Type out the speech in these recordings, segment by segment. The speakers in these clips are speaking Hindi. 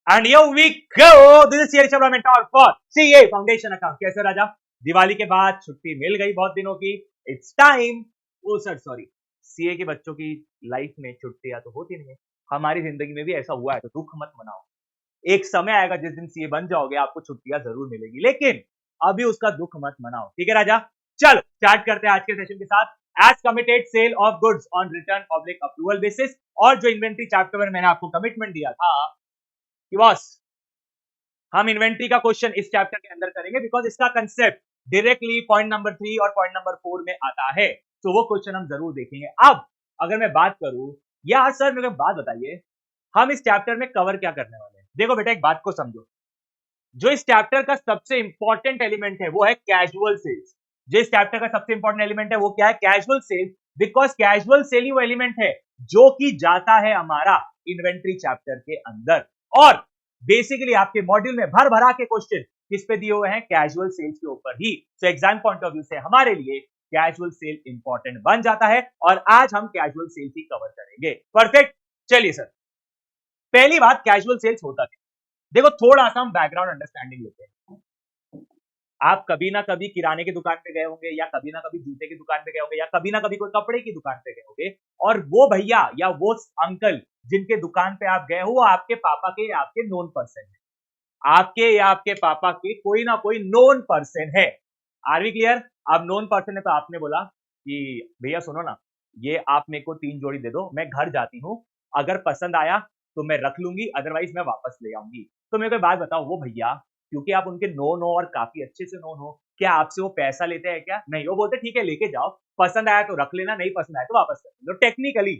And here we go. This is CA mentor for CA Foundation account. कैसे राजा? दिवाली के बाद छुट्टी मिल गई बहुत दिनों की. It's time. Oh sir sorry. CA के बच्चों की लाइफ में छुट्टियां तो होती नहीं है. हमारी जिंदगी में भी ऐसा हुआ है तो दुख मत मनाओ. एक समय आएगा जिस दिन CA बन जाओगे आपको छुट्टियां जरूर मिलेगी, लेकिन अभी उसका दुख मत मनाओ. ठीक है राजा? चलो स्टार्ट करते हैं आज के सेशन के साथ. As committed sale of goods on return public approval basis. और जो इन्वेंट्री चैप्टर में मैंने आपको कमिटमेंट दिया था कि बॉस हम इन्वेंट्री का क्वेश्चन इस चैप्टर के अंदर करेंगे, बिकॉज इसका कंसेप्ट डायरेक्टली पॉइंट नंबर 3 और पॉइंट नंबर 4 में आता है, तो वो क्वेश्चन हम जरूर देखेंगे. अब अगर मैं बात करूं, या सर मेरे बात बताइए, हम इस चैप्टर में कवर क्या करने वाले हैं? देखो बेटा, एक बात को समझो. जो इस चैप्टर का सबसे इंपॉर्टेंट एलिमेंट है वो है कैजुअल सेल्स. जो इस चैप्टर का सबसे इंपॉर्टेंट एलिमेंट है वो क्या है? Casual cells. Because casual cell ही वो एलिमेंट है जो कि जाता है हमारा इन्वेंट्री चैप्टर के अंदर. और बेसिकली आपके मॉड्यूल में भर भरा के क्वेश्चन किस पे दिए हुए हैं? कैजुअल सेल्स के ऊपर ही. So exam point of view से हमारे लिए कैजुअल सेल इंपॉर्टेंट बन जाता है, और आज हम कैजुअल सेल्स ही कवर करेंगे. परफेक्ट. चलिए सर, पहली बात, कैजुअल सेल्स होता है. देखो थोड़ा सा हम बैकग्राउंड अंडरस्टैंडिंग लेते हैं. आप कभी ना कभी किराने की दुकान पे गए होंगे, या कभी ना कभी जूते की दुकान पे गए होंगे, या कभी ना कभी कोई कपड़े की दुकान पे गए होंगे, और वो भैया या वो अंकल जिनके दुकान पे आप गए हो वो आपके पापा के या आपके नोन पर्सन है. आपके या आपके पापा के कोई ना कोई नोन पर्सन है. Are we clear? अब नोन पर्सन है तो आपने बोला कि भैया सुनो ना, ये आप मेरे को 3 जोड़ी दे दो, मैं घर जाती हूँ, अगर पसंद आया तो मैं रख लूंगी, अदरवाइज मैं वापस ले आऊंगी. तो मेरे को बात बताओ, वो भैया क्योंकि आप उनके नोन हो और काफी अच्छे से नोन हो, क्या आपसे वो पैसा लेते हैं क्या? नहीं, वो बोलते ठीक है लेके जाओ, पसंद आया तो रख लेना, नहीं पसंद आया तो वापस कर लो. टेक्निकली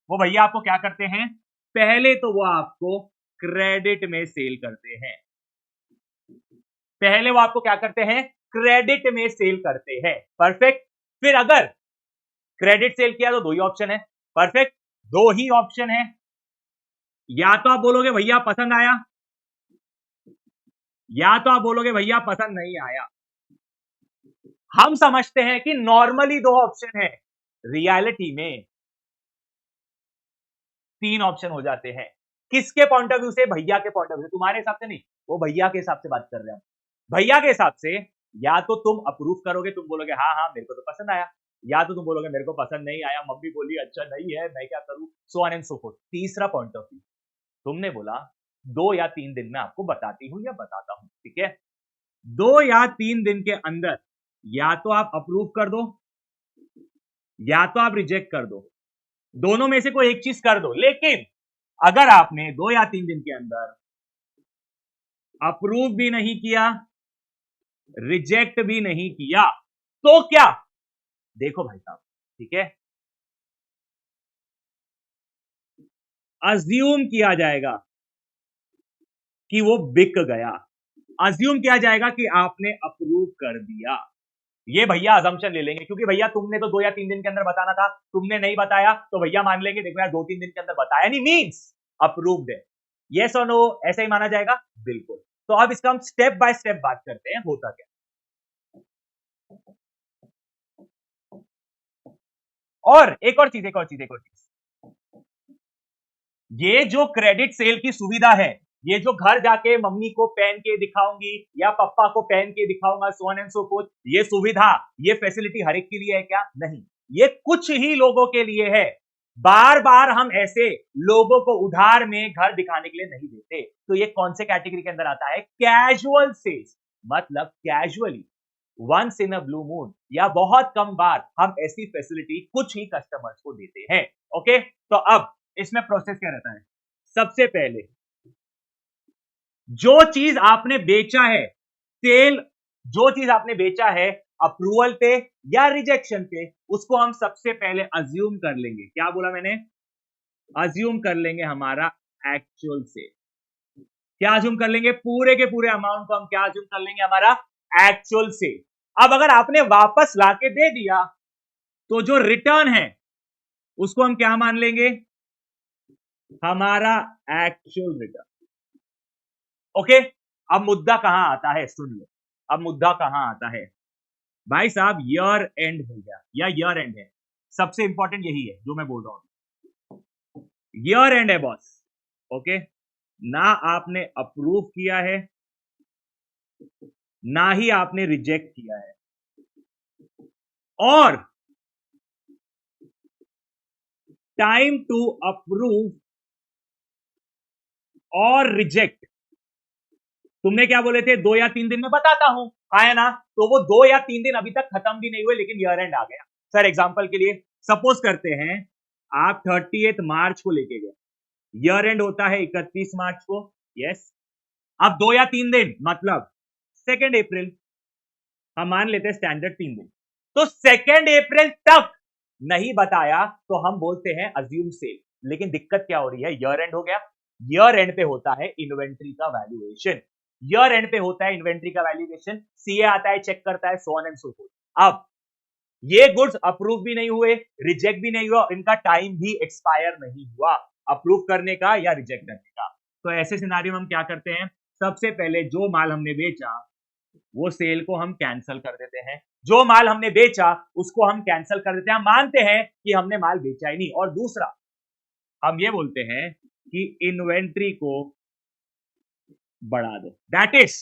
वो भैया आपको क्या करते हैं? पहले तो वो आपको क्रेडिट में सेल करते हैं. पहले वो आपको क्या करते हैं? क्रेडिट में सेल करते हैं. परफेक्ट. फिर अगर क्रेडिट सेल किया तो 2 ही ऑप्शन है. परफेक्ट. 2 ही ऑप्शन है. या तो आप बोलोगे भैया पसंद आया, या तो आप बोलोगे भैया पसंद नहीं आया. हम समझते हैं कि नॉर्मली 2 ऑप्शन है, रियलिटी में 3 ऑप्शन हो जाते हैं. किसके पॉइंट ऑफ व्यू से? भैया के पॉइंट ऑफ व्यू. तुम्हारे हिसाब से नहीं, वो भैया के हिसाब से बात कर रहे हैं. भैया के हिसाब से या तो तुम अप्रूव करोगे, तुम बोलोगे हाँ हाँ मेरे को तो पसंद आया, या तो तुम बोलोगे मेरे को पसंद नहीं आया, मम्मी बोली अच्छा नहीं है, मैं क्या करूं, so on and so fourth. तीसरा पॉइंट ऑफ व्यू, तुमने बोला 2 या 3 दिन में आपको बताती हूं या बताता हूं. ठीक है, 2 या 3 दिन के अंदर या तो आप अप्रूव कर दो या तो आप रिजेक्ट कर दो. दोनों में से कोई एक चीज कर दो. लेकिन अगर आपने 2 या 3 दिन के अंदर अप्रूव भी नहीं किया, रिजेक्ट भी नहीं किया, तो क्या? देखो भाई साहब, ठीक है, अज्यूम किया जाएगा कि वो बिक गया. अज्यूम किया जाएगा कि आपने अप्रूव कर दिया. ये भैया अजम्पशन ले लेंगे, क्योंकि भैया तुमने तो 2 या 3 दिन के अंदर बताना था, तुमने नहीं बताया, तो भैया मान लेंगे देखो यार 2-3 दिन के अंदर बताया नहीं, मींस अप्रूव्ड है. यस और नो ऐसा ही माना जाएगा. बिल्कुल. तो अब इसका हम स्टेप बाय स्टेप बात करते हैं होता क्या. और एक और चीज, ये जो क्रेडिट सेल की सुविधा है, ये जो घर जाके मम्मी को पहन के दिखाऊंगी या पापा को पहन के दिखाऊंगा, so on and so fourth, ये सुविधा, ये फैसिलिटी हर एक के लिए है क्या? नहीं, ये कुछ ही लोगों के लिए है. बार बार हम ऐसे लोगों को उधार में घर दिखाने के लिए नहीं देते. तो ये कौन से कैटेगरी के अंदर आता है? Casual sales. मतलब casually, once in a blue moon, या बहुत कम बार हम ऐसी फैसिलिटी कुछ ही कस्टमर्स को देते हैं. ओके, तो अब इसमें प्रोसेस क्या रहता है? सबसे पहले जो चीज आपने बेचा है, सेल, जो चीज आपने बेचा है अप्रूवल पे या रिजेक्शन पे, उसको हम सबसे पहले अज्यूम कर लेंगे. क्या बोला मैंने? अज्यूम कर लेंगे हमारा एक्चुअल सेल. क्या अज्यूम कर लेंगे? पूरे के पूरे अमाउंट को हम क्या अज्यूम कर लेंगे? हमारा एक्चुअल सेल. अब अगर आपने वापस लाके दे दिया तो जो रिटर्न है उसको हम क्या मान लेंगे? हमारा एक्चुअल रिटर्न. ओके, अब मुद्दा कहां आता है? सुन लो, अब मुद्दा कहां आता है भाई साहब. ईयर एंड हो गया या ईयर एंड है, सबसे इंपॉर्टेंट यही है जो मैं बोल रहा हूं. ईयर एंड है बॉस. ओके, ना आपने अप्रूव किया है, ना ही आपने रिजेक्ट किया है, और टाइम टू अप्रूव और रिजेक्ट तुमने क्या बोले थे, 2 या 3 दिन में बताता हूं, आया ना? तो वो 2 या 3 दिन अभी तक खत्म भी नहीं हुए, लेकिन ईयर एंड आ गया। सर एग्जांपल के लिए सपोज करते हैं आप 30 मार्च को लेके गए, ईयर एंड होता है 31 मार्च को, यस। अब 2 या 3 दिन मतलब 2 अप्रैल, हम मान लेते हैं स्टैंडर्ड 3 दिन, तो 2 अप्रैल तक नहीं बताया तो हम बोलते हैं अज्यूम सेल। लेकिन दिक्कत क्या हो रही है, ईयर एंड हो गया, ईयर एंड पे होता है इन्वेंट्री का वैल्यूएशन, ईयर एंड पे होता है इन्वेंट्री का वैल्यूएशन, सीए आता है, चेक करता है, so on and so fourth. अब ये गुड्स अप्रूव भी नहीं हुए, रिजेक्ट भी नहीं हुआ, इनका टाइम भी एक्सपायर नहीं हुआ अप्रूव करने का या रिजेक्ट करने का। तो ऐसे सिनारियो में हम क्या करते हैं, सबसे पहले जो माल हमने बेचा वो सेल को हम कैंसिल कर देते हैं, जो माल हमने बेचा उसको हम कैंसिल कर देते हैं, हम मानते हैं कि हमने माल बेचा ही नहीं। और दूसरा हम ये बोलते हैं कि इन्वेंट्री को बढ़ा दो, that is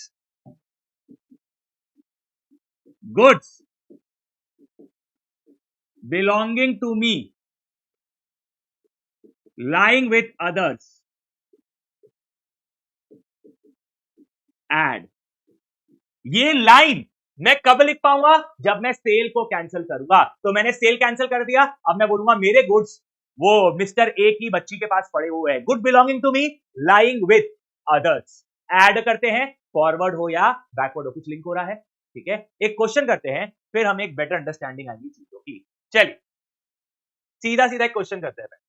goods belonging to me lying with others add। ये लाइन मैं कब लिख पाऊंगा, जब मैं सेल को कैंसिल करूंगा। तो मैंने सेल कैंसिल कर दिया, अब मैं बोलूंगा मेरे गुड्स वो मिस्टर ए की बच्ची के पास पड़े हुए हैं, good belonging to me lying with others. Add करते हैं, फॉरवर्ड हो या बैकवर्ड हो, कुछ लिंक हो रहा है, ठीक है। एक क्वेश्चन करते हैं, फिर हमें एक बेटर अंडरस्टैंडिंग आएगी चीजों की। चलिए सीधा सीधा एक क्वेश्चन करते हैं।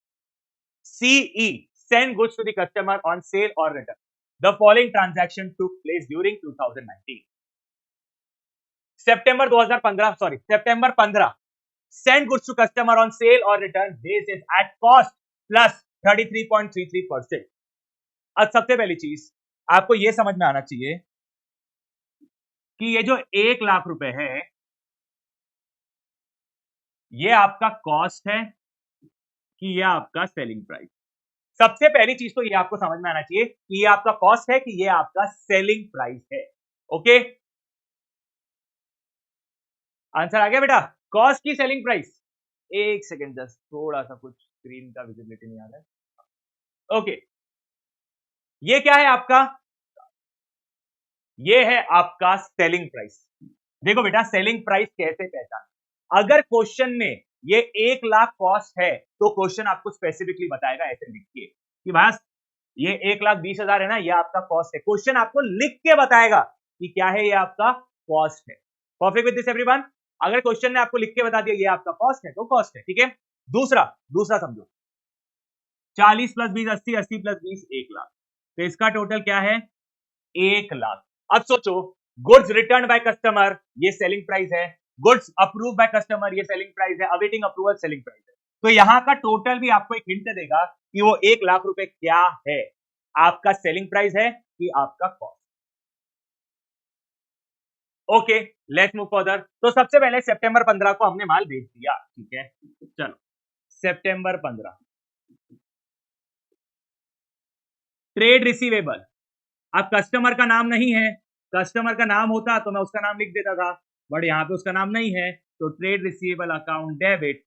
CE send goods to the customer on sale or return. The following transaction took place during 2019. September 15 send goods to customer on sale or return basis at cost plus 33.33%। अब सबसे पहली चीज आपको यह समझ में आना चाहिए कि ये जो 1,00,000 रुपए है ये आपका कॉस्ट है कि ये आपका सेलिंग प्राइस। सबसे पहली चीज तो ये आपको समझ में आना चाहिए कि ये आपका कॉस्ट है कि ये आपका सेलिंग प्राइस है। ओके, आंसर आ गया बेटा, कॉस्ट की सेलिंग प्राइस। एक सेकेंड जस्ट, थोड़ा सा कुछ स्क्रीन का विजिबिलिटी नहीं आ रहा है। ओके, ये क्या है आपका, ये है आपका सेलिंग प्राइस। देखो बेटा सेलिंग प्राइस कैसे पहचान, अगर क्वेश्चन में ये 1,00,000 कॉस्ट है तो क्वेश्चन आपको स्पेसिफिकली बताएगा, ऐसे लिखिए कि भाई ये 1,20,000 है ना, ये आपका कॉस्ट है। क्वेश्चन आपको लिख के बताएगा कि क्या है, ये आपका कॉस्ट है। परफेक्ट विद दिस एवरीवन, अगर क्वेश्चन ने आपको लिख के बता दिया ये आपका कॉस्ट है तो कॉस्ट है, ठीक है। दूसरा समझो, 40 + 20 80, 80 + 20 1,00,000, तो इसका टोटल क्या है 1,00,000। अब सोचो, गुड्स रिटर्न बाय कस्टमर ये सेलिंग प्राइस है, गुड्स अप्रूव बाय कस्टमर ये सेलिंग प्राइस है, अवेटिंग अप्रूवल सेलिंग प्राइस है। तो यहां का टोटल भी आपको एक हिंट देगा कि वो 1,00,000 रुपए क्या है, आपका सेलिंग प्राइस है कि आपका cost. Okay, let's move further. तो सबसे पहले सितंबर 15 को हमने माल बेच दिया, ठीक है। चलो सितंबर 15 ट्रेड रिसीवेबल, अब कस्टमर का नाम नहीं है, कस्टमर का नाम होता तो मैं उसका नाम लिख देता था, बट यहां पे उसका नाम नहीं है, तो trade receivable account debit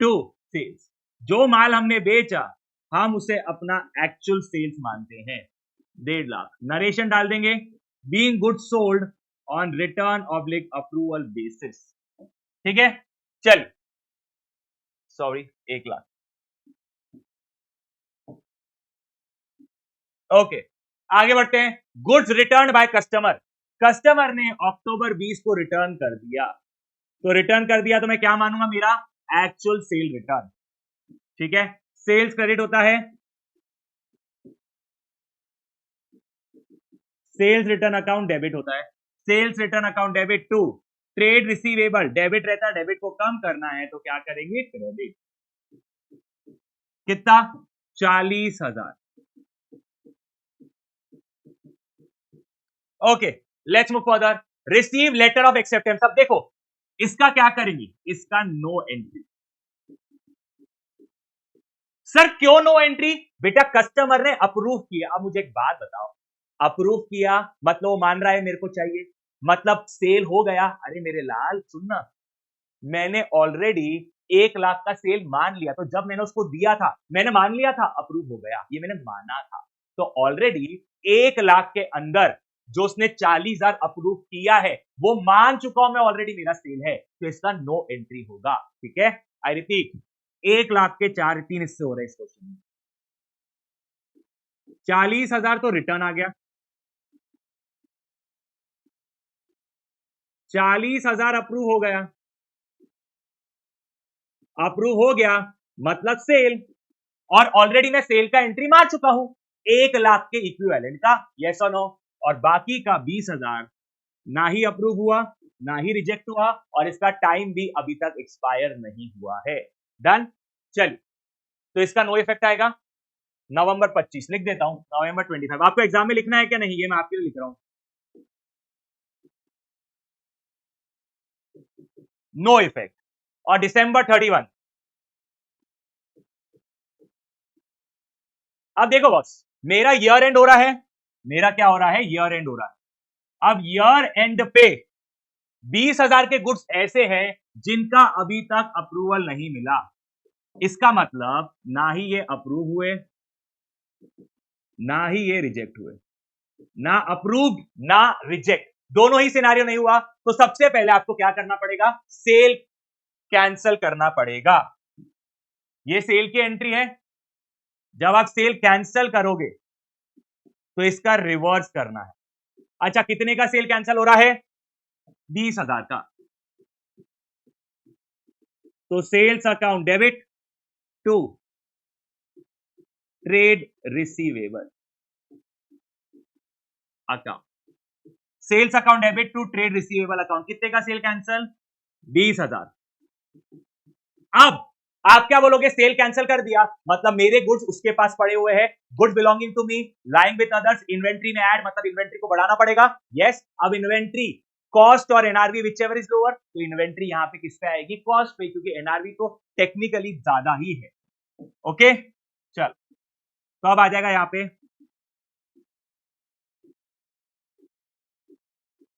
to sales. जो माल हमने बेचा हम उसे अपना एक्चुअल सेल्स मानते हैं, 1,50,000। नरेशन डाल देंगे, being goods sold on return oblique approval basis, ठीक है। चल सॉरी 1,00,000, ओके आगे बढ़ते हैं। Goods return by customer, customer ने अक्टूबर 20 को रिटर्न कर दिया, तो रिटर्न कर दिया तो मैं क्या मानूंगा, मेरा एक्चुअल सेल रिटर्न, ठीक है। सेल्स क्रेडिट होता है, सेल्स रिटर्न अकाउंट डेबिट होता है, sales return account debit to trade receivable, debit रहता है, डेबिट को कम करना है तो क्या करेंगे क्रेडिट, कितना 40,000। Okay let's move further. Receive letter of acceptance, अब देखो इसका क्या करेंगे, इसका नो एंट्री, सर क्यों नो एंट्री? बेटा कस्टमर ने अप्रूव किया। अब मुझे एक बात बताओ, अप्रूव किया मतलब वो मान रहा है मेरे को चाहिए, मतलब सेल हो गया। अरे मेरे लाल सुनना, मैंने ऑलरेडी 1 लाख का सेल मान लिया, तो जब मैंने उसको दिया था मैंने मान लिया था, अप्रूव हो गया, ये मैंने माना था। तो ऑलरेडी 1 लाख के अंदर जो उसने 40,000 अप्रूव किया है वो मान चुका हूं मैं ऑलरेडी, मेरा सेल है, तो इसका नो एंट्री होगा। ठीक है, आई रिपीट, 1 लाख के 4 3 हिस्से हो रहे हैं इस क्वेश्चन में। 40,000 तो रिटर्न आ गया, 40,000 अप्रूव हो गया, अप्रूव हो गया मतलब सेल, और ऑलरेडी मैं सेल का एंट्री मार चुका हूं 1 लाख के इक्विवेलेंट का, यस और नो। और बाकी का 20,000 ना ही अप्रूव हुआ ना ही रिजेक्ट हुआ, और इसका टाइम भी अभी तक एक्सपायर नहीं हुआ है। डन। चलिए, तो इसका नो इफेक्ट आएगा नवंबर 25, लिख देता हूं नवंबर 25। आपको एग्जाम में लिखना है क्या? नहीं, ये मैं आपके लिए लिख रहा हूं, नो इफेक्ट। और दिसंबर 31, अब देखो बॉस, मेरा ईयर एंड हो रहा है, मेरा क्या हो रहा है, ईयर एंड हो रहा है। अब ईयर एंड पे 20,000 के गुड्स ऐसे हैं जिनका अभी तक अप्रूवल नहीं मिला, इसका मतलब ना ही ये अप्रूव हुए ना ही ये रिजेक्ट हुए, ना अप्रूव ना रिजेक्ट, दोनों ही सिनारियो नहीं हुआ। तो सबसे पहले आपको क्या करना पड़ेगा, सेल कैंसल करना पड़ेगा। ये सेल की एंट्री है, जब आप सेल कैंसल करोगे तो इसका रिवर्स करना है। अच्छा, कितने का सेल कैंसल हो रहा है? 20,000 का। तो sales account debit to trade receivable account, sales account debit to trade receivable account. कितने का सेल कैंसल? 20,000। अब आप क्या बोलोगे, सेल कैंसल कर दिया मतलब मेरे गुड्स उसके पास पड़े हुए हैं, goods belonging to me lying with others, inventory में ऐड मतलब इन्वेंट्री को बढ़ाना पड़ेगा। यस, अब इन्वेंट्री कॉस्ट और NRV whichever is lower, तो इन्वेंट्री यहां पे किस पे आएगी, कॉस्ट पे, क्योंकि एनआरवी तो टेक्निकली ज्यादा ही है। ओके, चल, तो अब आ जाएगा यहां पे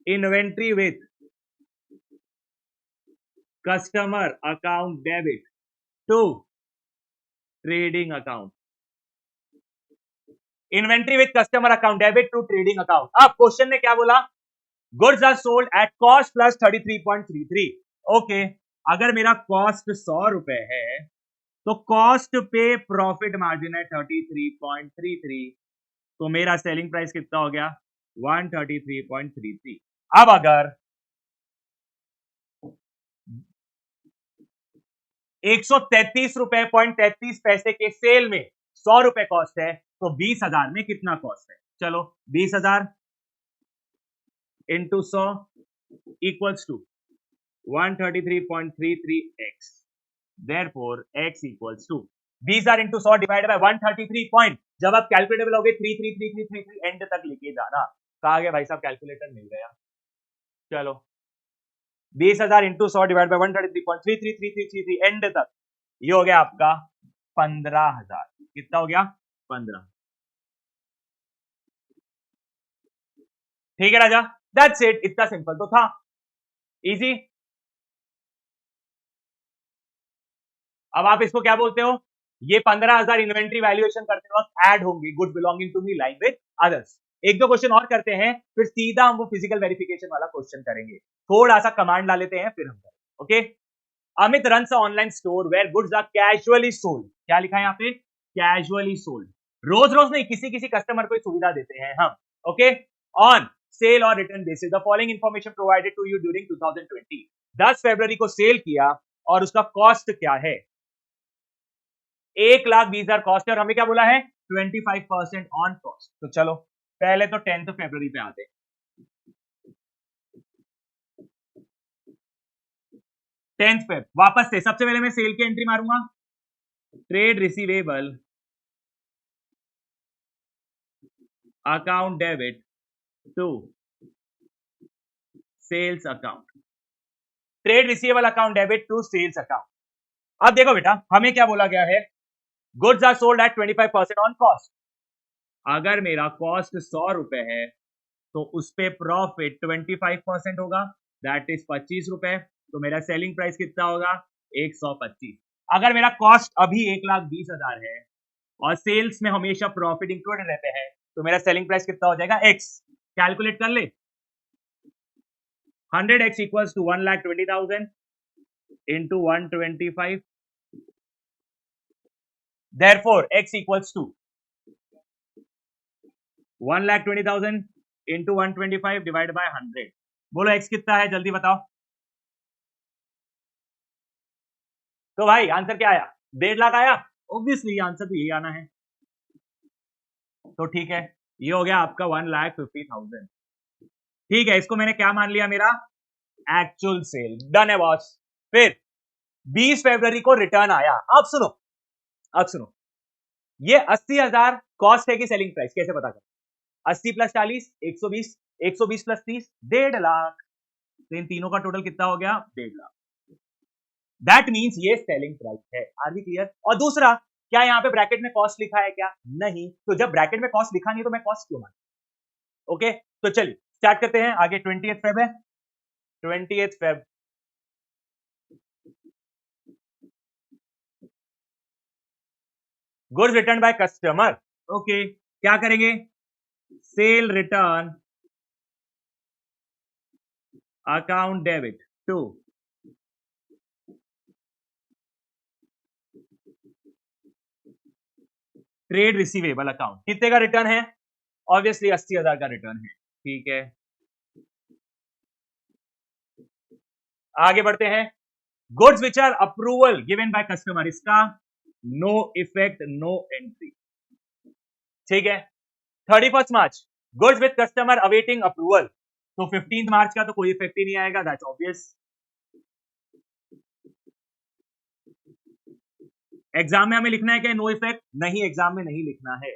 inventory with customer account debit to trading account, inventory with customer account debit to trading account. अब क्वेश्चन ने क्या बोला, goods are sold at cost plus 33.33। Okay, अगर मेरा कॉस्ट 100 रुपए है तो कॉस्ट पे प्रॉफिट मार्जिन है 33.33, तो मेरा सेलिंग प्राइस कितना हो गया, 133.33। अब अगर 133 रुपए पॉइंट 33 पैसे के सेल में 100 रुपए कॉस्ट है, तो 20,000 में कितना कॉस्ट है? चलो, 20,000 into 100 equals to 133.33x, therefore x equals to 20,000 into 100 divide by 133 point. जब आप कैलकुलेटर लोगे 333333 एंड तक लेके जाना। कहा गया भाई साहब, कैलकुलेटर मिल गया। चलो, 20,000 इंटू 100 डिवाइड बाय 133.3333 एंड तक, ये हो गया आपका 15,000। कितना हो गया? 15। ठीक है राजा, दैट्स इट, इतना सिंपल तो था, इजी। अब आप इसको क्या बोलते हो, ये 15,000 इन्वेंट्री वैल्यूएशन करते वक्त ऐड होंगे goods belonging to me like with others. एक दो क्वेश्चन और करते हैं, फिर सीधा हम वो फिजिकल वेरिफिकेशन वाला क्वेश्चन करेंगे। थोड़ा सा कमांड ला लेते हैं फिर हम करेंगे। Okay, Amit runs a online store where goods are casually sold. क्या लिखा है यहाँ पे, कैजुअली सोल्ड, रोज रोज नहीं, किसी किसी कस्टमर को सुविधा देते हैं हम। ओके, ऑन सेल और return basis the following information provided to you during 2020। 10 फरवरी को सेल किया और उसका कॉस्ट क्या है, 1,20,000 कॉस्ट है, और हमें क्या बोला है, 25% ऑन कॉस्ट। तो चलो पहले तो 10 फरवरी पे आते हैं। 10 फेब, वापस से सबसे पहले मैं सेल की एंट्री मारूंगा, trade receivable account debit to sales account, trade receivable account debit to sales account. अब देखो बेटा, हमें क्या बोला गया है, goods are sold at 25% on cost. अगर मेरा कॉस्ट 100 रुपए है तो उस पे प्रॉफिट 25% होगा, दैट इज 25 रुपए। तो मेरा सेलिंग प्राइस कितना होगा? 125। अगर मेरा कॉस्ट अभी 1,20,000 है और सेल्स में हमेशा प्रॉफिट इंक्लूडेड रहते हैं, तो मेरा सेलिंग प्राइस कितना हो जाएगा? x। कैलकुलेट कर ले। 100x equals to 1,20,000 into 125, therefore x equals to 1,20,000 into 125 divided by 100। बोलो x कितना है, जल्दी बताओ। तो भाई आंसर क्या आया? 1.5 लाख आया। ऑब्वियसली आंसर तो यही आना है। तो ठीक है, ये हो गया आपका 1,50,000। ठीक है, इसको मैंने क्या मान लिया? मेरा एक्चुअल सेल। डन है बॉस। फिर 20 फरवरी को रिटर्न आया। अब सुनो, ये 80,000 कॉस्ट है कि सेलिंग प्राइस? कैसे पता करें? 80 प्लस 40 120, 120 प्लस 30 1.5 लाख। तो इन तीनों का टोटल कितना हो गया? 1.5 लाख। दैट मीन्स ये सेलिंग प्राइस है। Are we clear? और दूसरा, क्या यहाँ पे ब्रैकेट में कॉस्ट लिखा है क्या? नहीं। तो जब ब्रैकेट में कॉस्ट लिखा नहीं तो मैं कॉस्ट क्यों मानूं? ओके, तो चलिए स्टार्ट करते हैं। आगे 20th फेब है। 20th Feb, goods return by customer. Okay, क्या करेंगे? Sale return account debit to trade receivable account. कितने का रिटर्न है? ऑब्वियसली 80,000 का रिटर्न है। ठीक है, आगे बढ़ते हैं। Goods which are approval given by customer, इसका नो इफेक्ट, नो एंट्री। ठीक है। 31 March, goods with customer awaiting approval. तो 15 मार्च का तो कोई इफेक्ट ही नहीं आएगा, दैट्स ऑब्वियस। एग्जाम में हमें लिखना है क्या नो इफेक्ट? नहीं, एग्जाम में नहीं लिखना है।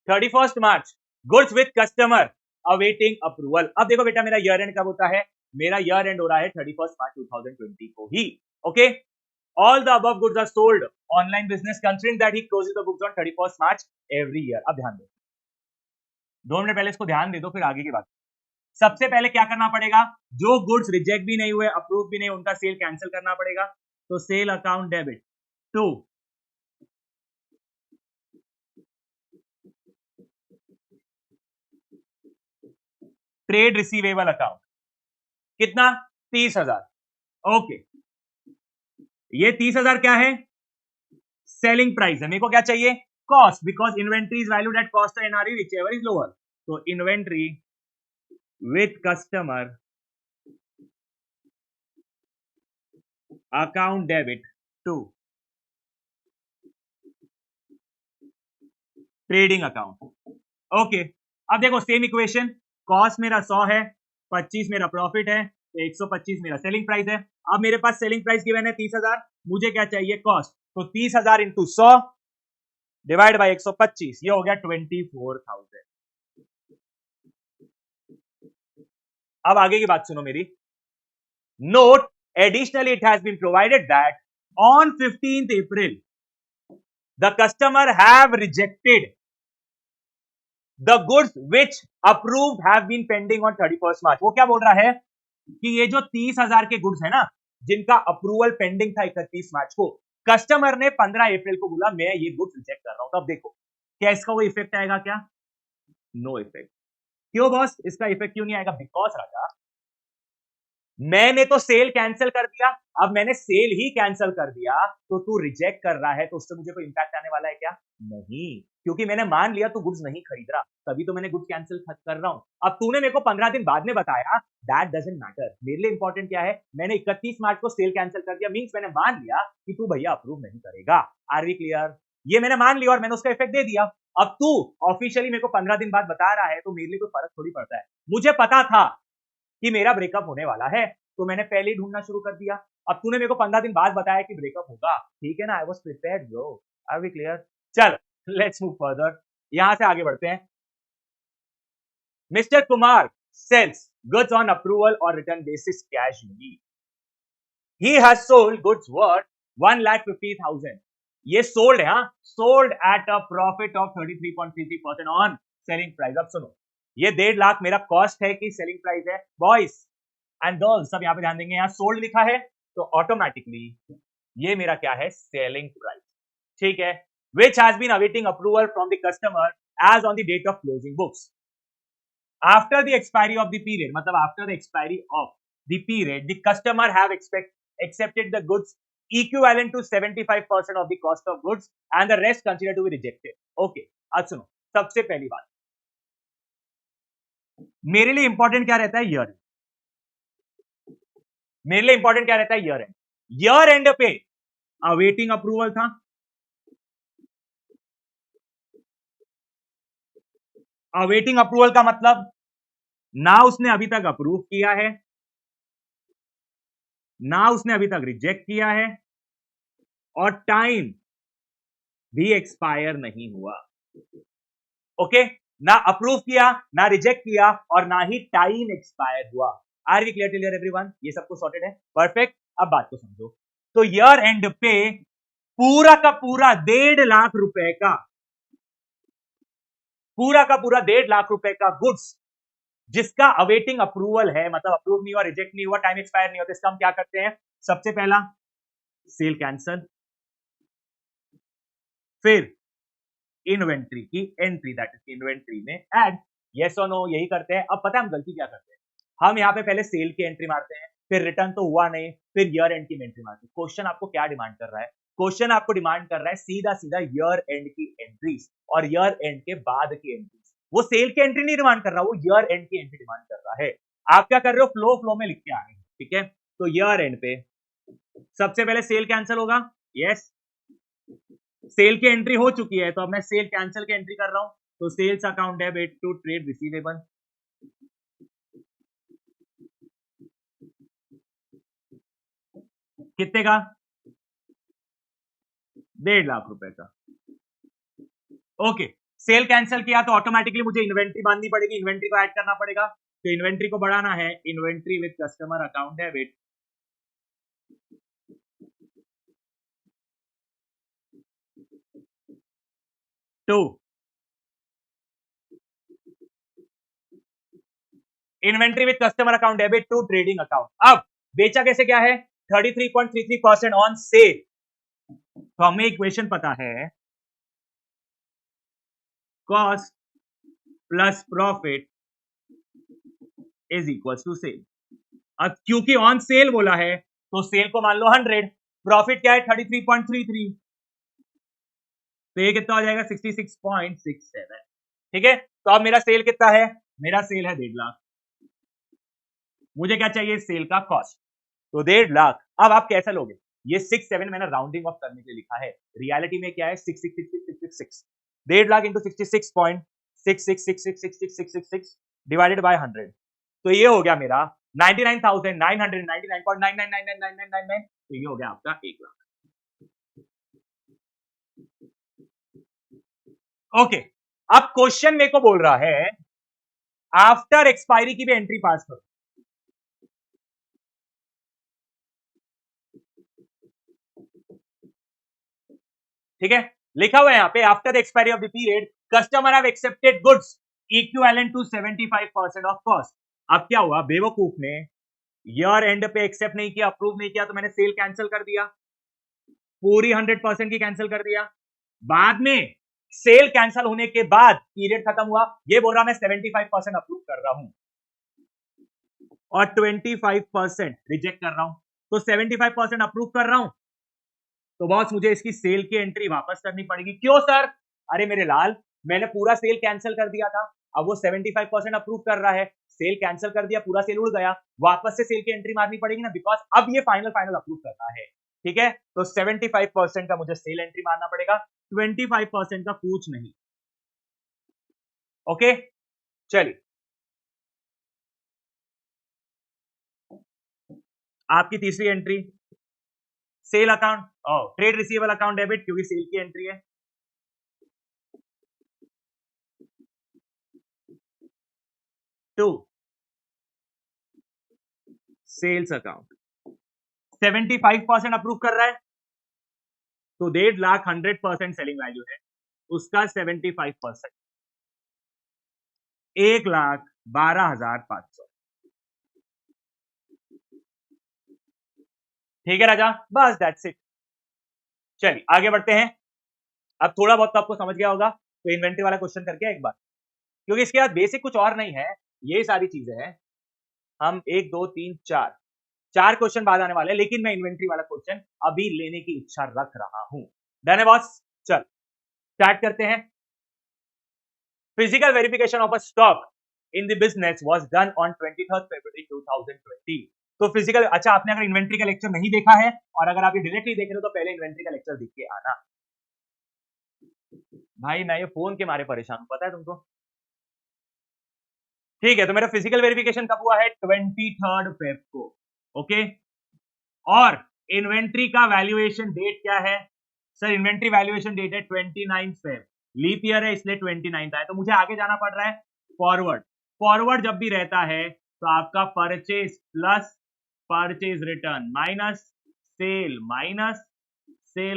31 March, goods with customer awaiting approval. अब देखो बेटा, मेरा ईयर एंड कब होता है? मेरा ईयर एंड हो रहा है 31 मार्च 2020 को ही। Okay, all the above goods are sold online business considering that he closes the books on 31st March every year। अब ध्यान दो, 2 मिनट पहले इसको ध्यान दे दो, फिर आगे की बात। सबसे पहले क्या करना पड़ेगा? जो गुड्स रिजेक्ट भी नहीं हुए, अप्रूव भी नहीं, उनका सेल कैंसिल करना पड़ेगा। तो sale account debit to trade receivable account. कितना? 30,000। ओके, ये 30,000 क्या है? सेलिंग प्राइस है। मेरे को क्या चाहिए? Cost, because inventory is valued at cost NRV whichever is lower. तो inventory with customer account debit to trading account. Okay, अब देखो सेम इक्वेशन। कॉस्ट मेरा 100 है, 25 मेरा प्रॉफिट है, तो 125 मेरा सेलिंग प्राइस है। अब मेरे पास सेलिंग प्राइस गिवन है 30,000, मुझे क्या चाहिए? कॉस्ट। तो 30,000 इंटू 100 डिवाइड बाई 125, ये हो गया 24,000। अब आगे की बात सुनो मेरी। Note, additionally it has been provided that on 15th April the customer have rejected the goods which approved have been pending on 31st March। वो क्या बोल रहा है कि ये जो 30,000 के गुड्स है ना, जिनका अप्रूवल पेंडिंग था 31 मार्च को, कस्टमर ने 15 अप्रैल को बोला मैं ये गुड्स रिजेक्ट कर रहा हूं। तो अब देखो, क्या इसका कोई इफेक्ट आएगा क्या? No effect. क्यों बॉस, इसका इफेक्ट क्यों नहीं आएगा? बिकॉज राजा, मैंने तो सेल कैंसिल कर दिया। अब मैंने सेल ही कैंसिल कर दिया, तो तू रिजेक्ट कर रहा है, तो उससे मुझे कोई इंपैक्ट आने वाला है क्या? नहीं, क्योंकि मैंने मान लिया तू गुड्स नहीं खरीद रहा, तभी तो मैंने गुड्स कैंसिल कर रहा हूं। अब तूने मेरे को 15 दिन बाद में बताया, दैट डजंट मैटर। मेरे लिए इंपॉर्टेंट क्या है? मैंने 31 मार्च को सेल कैंसिल कर दिया, मींस मैंने मान लिया कि तू भैया अप्रूव नहीं करेगा। Are we clear? ये मैंने मान लिया और मैंने उसका इफेक्ट दे दिया। अब तू ऑफिशियली मेरे को 15 दिन बाद बता रहा है, तो मेरे लिए कोई फर्क थोड़ी पड़ता है। मुझे पता था कि मेरा ब्रेकअप होने वाला है, तो मैंने पहले ही ढूंढना शुरू कर दिया। अब तूने मेरे को 15 दिन बाद बताया कि ब्रेकअप होगा, ठीक है ना? I was prepared bro. Are we clear? चल लेट्स मूव फर्दर, यहां से आगे बढ़ते हैं। Mister Kumar sells goods on approval or return basis casually. He has sold goods worth 1,50,000 ये सोल्ड है, sold at a profit of 33.33% on selling price. अब सुनो, ये 1.5 लाख मेरा कॉस्ट है कि सेलिंग प्राइस है? बॉयज एंड गर्ल्स सब यहां पे ध्यान देंगे, यहां सोल्ड लिखा है तो ऑटोमेटिकली ये मेरा क्या है? सेलिंग प्राइस, ठीक है। which has been awaiting approval from the customer as on the date of closing books after the expiry of the period, मतलब after the expiry of the period the customer have accepted the goods equivalent to 75% of the cost of goods and the rest considered to be rejected। okay, अब सुनो, सबसे पहली बात मेरे लिए इंपॉर्टेंट क्या रहता है? ईयर। मेरे लिए इंपॉर्टेंट क्या रहता है? Year and. ईयर एंड पे अवेटिंग अप्रूवल था, अवेटिंग अप्रूवल का मतलब ना उसने अभी तक अप्रूव किया है, ना उसने अभी तक रिजेक्ट किया है, और टाइम भी एक्सपायर नहीं हुआ। ओके, ना अप्रूव किया, ना रिजेक्ट किया, और ना ही टाइम एक्सपायर हुआ। Are we clear till everyone? ये सब कुछ सॉर्टेड है, परफेक्ट। अब बात को समझो, तो ईयर एंड पे पूरा का पूरा 1.5 लाख रुपए का, पूरा का पूरा 1.5 लाख रुपए का गुड्स जिसका अवेटिंग अप्रूवल है, मतलब अप्रूव नहीं हुआ, रिजेक्ट नहीं हुआ, टाइम एक्सपायर नहीं होता, इसका हम क्या करते हैं? सबसे पहला सेल कैंसल, फिर इन्वेंट्री की एंट्री, दैट इज इन्वेंट्री में ऐड। यस और नो यही करते हैं। अब पता है हम गलती क्या करते हैं? हम यहाँ पे पहले सेल की एंट्री मारते हैं, फिर रिटर्न तो हुआ नहीं, फिर ईयर एंड की एंट्री मारते हैं। क्वेश्चन आपको क्या डिमांड कर रहा है? क्वेश्चन आपको डिमांड कर रहा है सीधा सीधा ईयर एंड की एंट्रीज और ईयर एंड के बाद की एंट्रीज। वो सेल की एंट्री नहीं डिमांड कर रहा, वो ईयर एंड की एंट्री डिमांड कर रहा है। आप क्या कर रहे हो? फ्लो में लिख के आ रहे हैं, ठीक है। तो ईयर एंड पे सबसे पहले सेल कैंसिल होगा, यस। सेल की एंट्री हो चुकी है तो अब मैं सेल कैंसिल की एंट्री कर रहा हूं, तो sales account debit to trade receivable, कितने का? 1.5 लाख रुपए का। ओके, सेल कैंसिल किया तो ऑटोमेटिकली मुझे इन्वेंट्री बांधनी पड़ेगी, इन्वेंट्री को ऐड करना पड़ेगा। तो इन्वेंट्री को बढ़ाना है, inventory with customer account debit to inventory with customer account debit to trading account. अब बेचा कैसे क्या है? 33.33% ऑन सेल। तो हमें इक्वेशन पता है, cost plus profit is equal to sale. अब क्योंकि ऑन सेल बोला है तो सेल को मान लो 100, प्रॉफिट क्या है? 33.33, तो ये कितना हो जाएगा? 66.67, ठीक है। तो अब मेरा सेल कितना है? मेरा सेल है 1.5 लाख, मुझे क्या चाहिए? सेल का कॉस्ट, तो 1.5 लाख। अब आप कैसे लोगे? ये 67 मैंने राउंडिंग ऑफ करने के लिए लिखा है, रियलिटी में क्या है? 66666, 1.5 लाख इंटू 66.66666666 डिवाइडेड बाय 100, तो ये हो गया मेरा 99,999.999999, तो ये हो गया आपका 1 लाख। ओके, अब क्वेश्चन मेरे को बोल रहा है आफ्टर एक्सपायरी की भी एंट्री पास करो। ठीक है, लिखा हुआ है यहाँ पे after the expiry of the period customer have accepted goods equivalent to 75% of cost. अब क्या हुआ? बेवकूफ ने ईयर एंड पे एक्सेप्ट नहीं किया, अप्रूव नहीं किया, तो मैंने सेल कैंसिल कर दिया, पूरी 100% की कैंसिल कर दिया। बाद में सेल कैंसिल होने के बाद पीरियड खत्म हुआ, ये बोल रहा मैं 75% अप्रूव कर रहा हूं और 25% रिजेक्ट कर रहा हूं, तो 75% अप्रूव कर रहा हूं, तो बॉस मुझे इसकी सेल की एंट्री वापस करनी पड़ेगी। क्यों सर? अरे मेरे लाल, मैंने पूरा सेल कैंसिल कर दिया था, अब वो 75% अप्रूव कर रहा है, सेल कैंसिल कर दिया, पूरा सेल उड़ गया, वापस से सेल की एंट्री मारनी पड़ेगी ना, बिकॉज अब ये फाइनल अप्रूव कर रहा है, ठीक है। तो 75% का मुझे सेल एंट्री मारना पड़ेगा, 25% का कुछ नहीं। ओके, चलिए आपकी तीसरी entry sale account, trade receivable account debit, क्योंकि सेल की एंट्री है, टू सेल्स अकाउंट। 75% अप्रूव कर रहा है, तो 1.5 लाख 100% सेलिंग वैल्यू है, उसका 75%, 1,12,500। ठीक है राजा, बस दैट्स इट। चलिए आगे बढ़ते हैं। अब थोड़ा बहुत तो आपको समझ गया होगा, तो इन्वेंट्री वाला क्वेश्चन करके एक बार, क्योंकि इसके बाद बेसिक कुछ और नहीं है, ये सारी चीजें हैं। हम 1 2 3 4 क्वेश्चन बाद आने वाले हैं, लेकिन मैं इन्वेंट्री वाला क्वेश्चन अभी लेने की इच्छा रख रहा हूं। डन है बॉस? चल स्टार्ट करते हैं। Physical verification of a stock in the business was done on 23 फरवरी 2020। तो फिजिकल, अच्छा आपने अगर इन्वेंट्री का लेक्चर नहीं देखा है और अगर आप ये डायरेक्टली देख रहे हो तो पहले इन्वेंट्री का लेक्चर देख के आना। भाई मैं ये फोन के मारे परेशान हूं, पता है तुमको। ठीक है, तो मेरा फिजिकल वेरिफिकेशन कब हुआ है? 23 फेब को। ओके, और इन्वेंट्री का वैल्यूएशन डेट क्या है? सर इन्वेंट्री वैल्यूएशन डेट है 29 फेब, लीप ईयर है इसलिए 29 है, तो मुझे आगे जाना पड़ रहा है फॉरवर्ड। फॉरवर्ड जब भी रहता है तो आपका purchase plus purchase return minus cell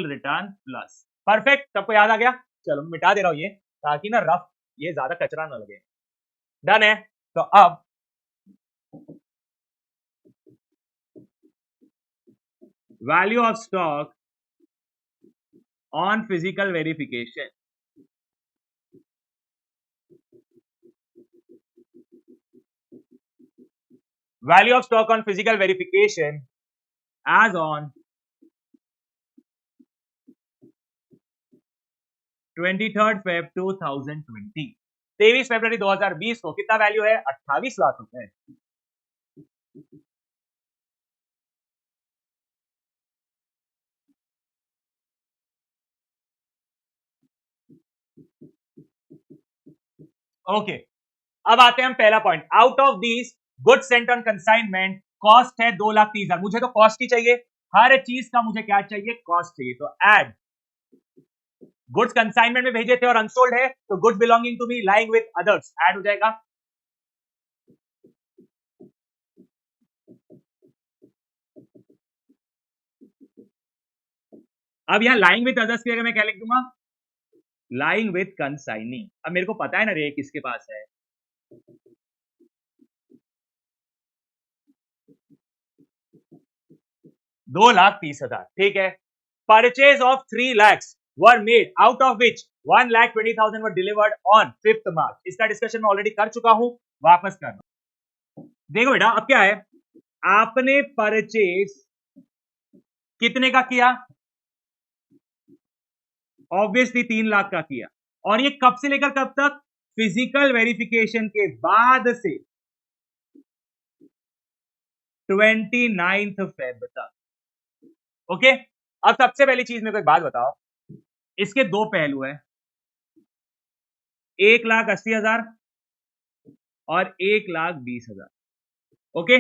return plus. Perfect, सबको याद आ गया? चलो मैं मिटा दे रहा हूं ये, ताकि ना रफ ये ज्यादा कचरा ना लगे। डन है, तो अब value of stock on physical verification, value of stock on physical verification as on 23 Feb 2020, 23 फरवरी 2020 को कितना वैल्यू है? 28 लाख रुपए। ओके, अब आते हैं हम पहला point. Out of these goods sent on consignment cost है 2,30,000। मुझे तो कॉस्ट ही चाहिए, हर चीज का मुझे क्या चाहिए? कॉस्ट चाहिए। तो एड गुड्स कंसाइनमेंट में भेजे थे और अनसोल्ड है, तो goods belonging to me lying with others add हो जाएगा। अब यहां लाइंग विद अदर्स की जगह मैं क्या लिख दूंगा? Lying with consigning. अब मेरे को पता है ना रे किसके पास है। 2,30,000, ठीक है। Purchase of 3 lakhs were made, out of which 1,20,000 were delivered on 5th मार्च। इसका डिस्कशन मैं ऑलरेडी कर चुका हूं, वापस करना। देखो बेटा, अब क्या है, आपने परचेज कितने का किया? ऑब्वियसली 3 लाख का किया, और ये कब से लेकर कब तक? फिजिकल वेरिफिकेशन के बाद से 29 फेब तक। ओके, अब सबसे पहली चीज मेरे को एक बात बताओ, इसके दो पहलू है, 1,80,000 और 1,20,000। ओके,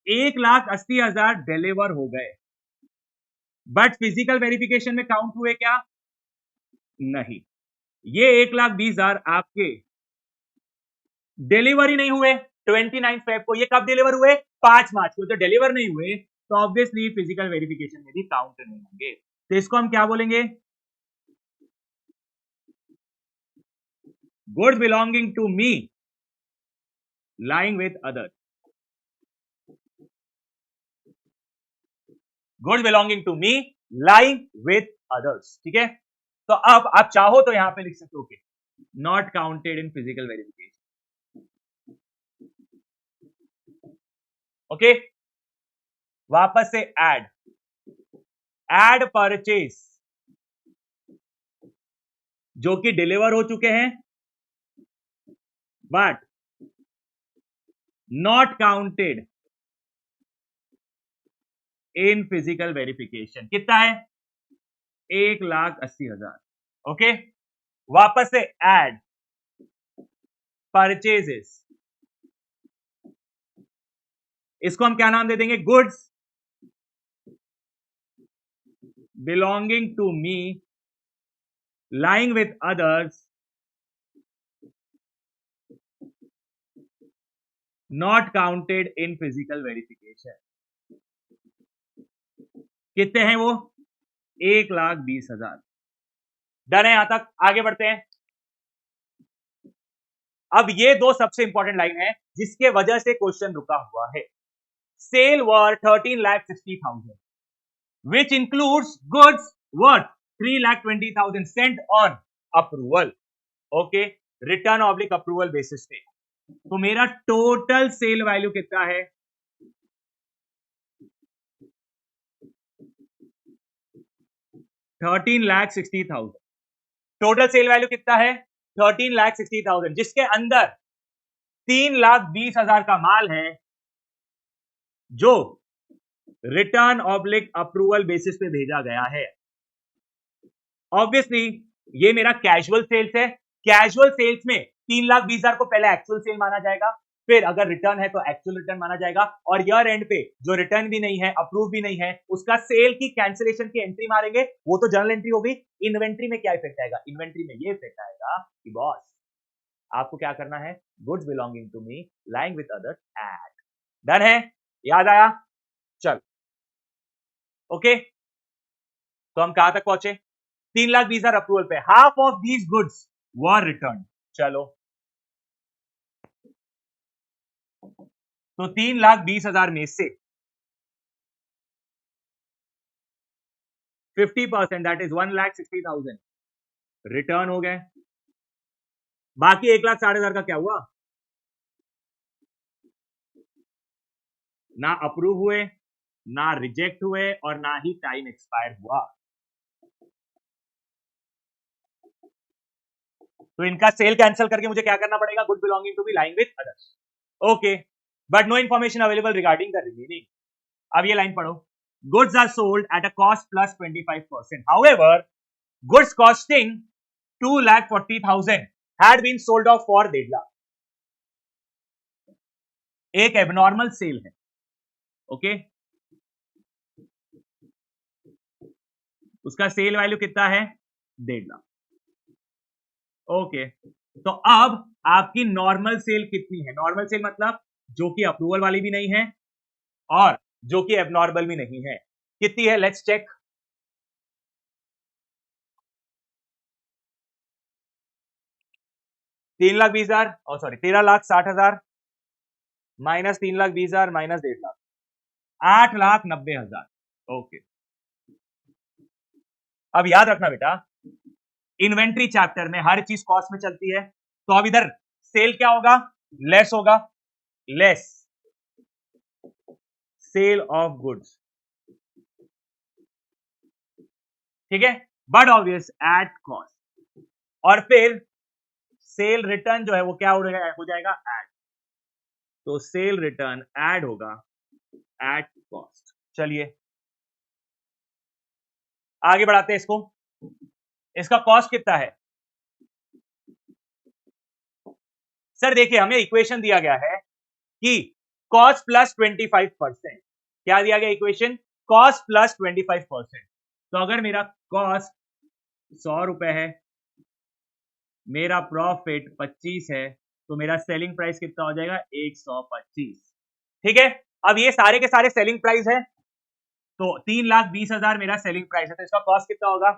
1,80,000 डिलीवर हो गए, बट फिजिकल वेरिफिकेशन में काउंट हुए क्या? नहीं। ये 1,20,000 आपके डिलीवर ही नहीं हुए 29 फेब को। ये कब डिलीवर हुए? 5 मार्च को। जो डिलीवर नहीं हुए तो ऑब्वियसली फिजिकल वेरिफिकेशन में भी काउंट नहीं होंगे। तो इसको हम क्या बोलेंगे? Goods belonging to me lying with others, goods belonging to me lying with others. ठीक है, तो अब आप चाहो तो यहां पे लिख सकते हो not counted in physical verification. Okay, वापस से एड परचेज जो कि डिलीवर हो चुके हैं but not counted in physical verification. कितना है? 1,80,000। ओके, वापस से एड परचेजेस, इसको हम क्या नाम दे देंगे? Goods belonging to me lying with others not counted in physical verification. कितने हैं वो? 1,20,000। डन है यहां तक, आगे बढ़ते हैं। अब ये दो सबसे इंपॉर्टेंट लाइन है जिसके वजह से क्वेश्चन रुका हुआ है। Sale were 13,60,000 which includes goods worth 3,20,000 sent on approval, okay, return oblique approval basis पे। तो मेरा टोटल सेल वैल्यू कितना है? 13,60,000। टोटल सेल वैल्यू कितना है? 13,60,000, जिसके अंदर 3,20,000 का माल है जो रिटर्न ऑब्लिक अप्रूवल बेसिस पे भेजा गया है। ऑब्वियसली ये मेरा कैजुअल सेल्स है। कैजुअल सेल्स में 3,20,000 को पहले एक्चुअल सेल माना जाएगा, फिर अगर रिटर्न है तो एक्चुअल रिटर्न माना जाएगा, और ईयर एंड पे जो रिटर्न भी नहीं है, अप्रूव भी नहीं है, उसका सेल की कैंसिलेशन की एंट्री मारेंगे। वो तो जर्नल एंट्री होगी। इन्वेंट्री में क्या इफेक्ट आएगा? इन्वेंट्री में ये इफेक्ट आएगा कि बॉस आपको क्या करना है? Goods belonging to me lying with others at. Done है? याद आया? चल ओके, तो हम कहां तक पहुंचे? 3,20,000 अप्रूवल पे, half of these goods were return. चलो, तो 3,20,000 में से 50% दैट इज 1,60,000 रिटर्न हो गए। बाकी 1,60,000 का क्या हुआ? ना अप्रूव हुए, ना रिजेक्ट हुए, और ना ही टाइम एक्सपायर हुआ। तो इनका सेल कैंसिल करके मुझे क्या करना पड़ेगा? Good belonging to be lying with others. Okay, but no information available regarding the remaining. अब ये लाइन पढ़ो। Goods are sold at a cost plus 25%, however goods costing 2,40,000 had been sold off for 1.5 lakh. एक एबनॉर्मल सेल है, ओके, उसका सेल वैल्यू कितना है? 1.5 लाख। ओके, तो अब आपकी नॉर्मल सेल कितनी है? नॉर्मल सेल मतलब जो कि अप्रूवल वाली भी नहीं है और जो कि एबनॉर्मल भी नहीं है। कितनी है? Let's check. 3,20,000 और sorry 13,60,000 minus 3,20,000 minus 1.5 lakh, 8,90,000। Okay, अब याद रखना बेटा, इन्वेंट्री चैप्टर में हर चीज कॉस्ट में चलती है। तो अब इधर सेल क्या होगा? लेस होगा, लेस सेल ऑफ गुड्स, ठीक है, बट ऑब्वियस एट कॉस्ट। और फिर सेल रिटर्न जो है वो क्या हो जाएगा? एड। तो सेल रिटर्न एड होगा एट कॉस्ट। चलिए आगे बढ़ाते हैं इसको। इसका कॉस्ट कितना है? सर देखिए, हमें इक्वेशन दिया गया है कि कॉस्ट प्लस 25%। क्या दिया गया इक्वेशन? Cost plus 25%। तो अगर मेरा कॉस्ट 100 रुपए है, मेरा प्रॉफिट 25 है, तो मेरा सेलिंग प्राइस कितना हो जाएगा? 125। ठीक है, अब ये सारे के सारे सेलिंग प्राइस है, तो 3,20,000 मेरा सेलिंग प्राइस है, तो इसका कॉस्ट कितना होगा?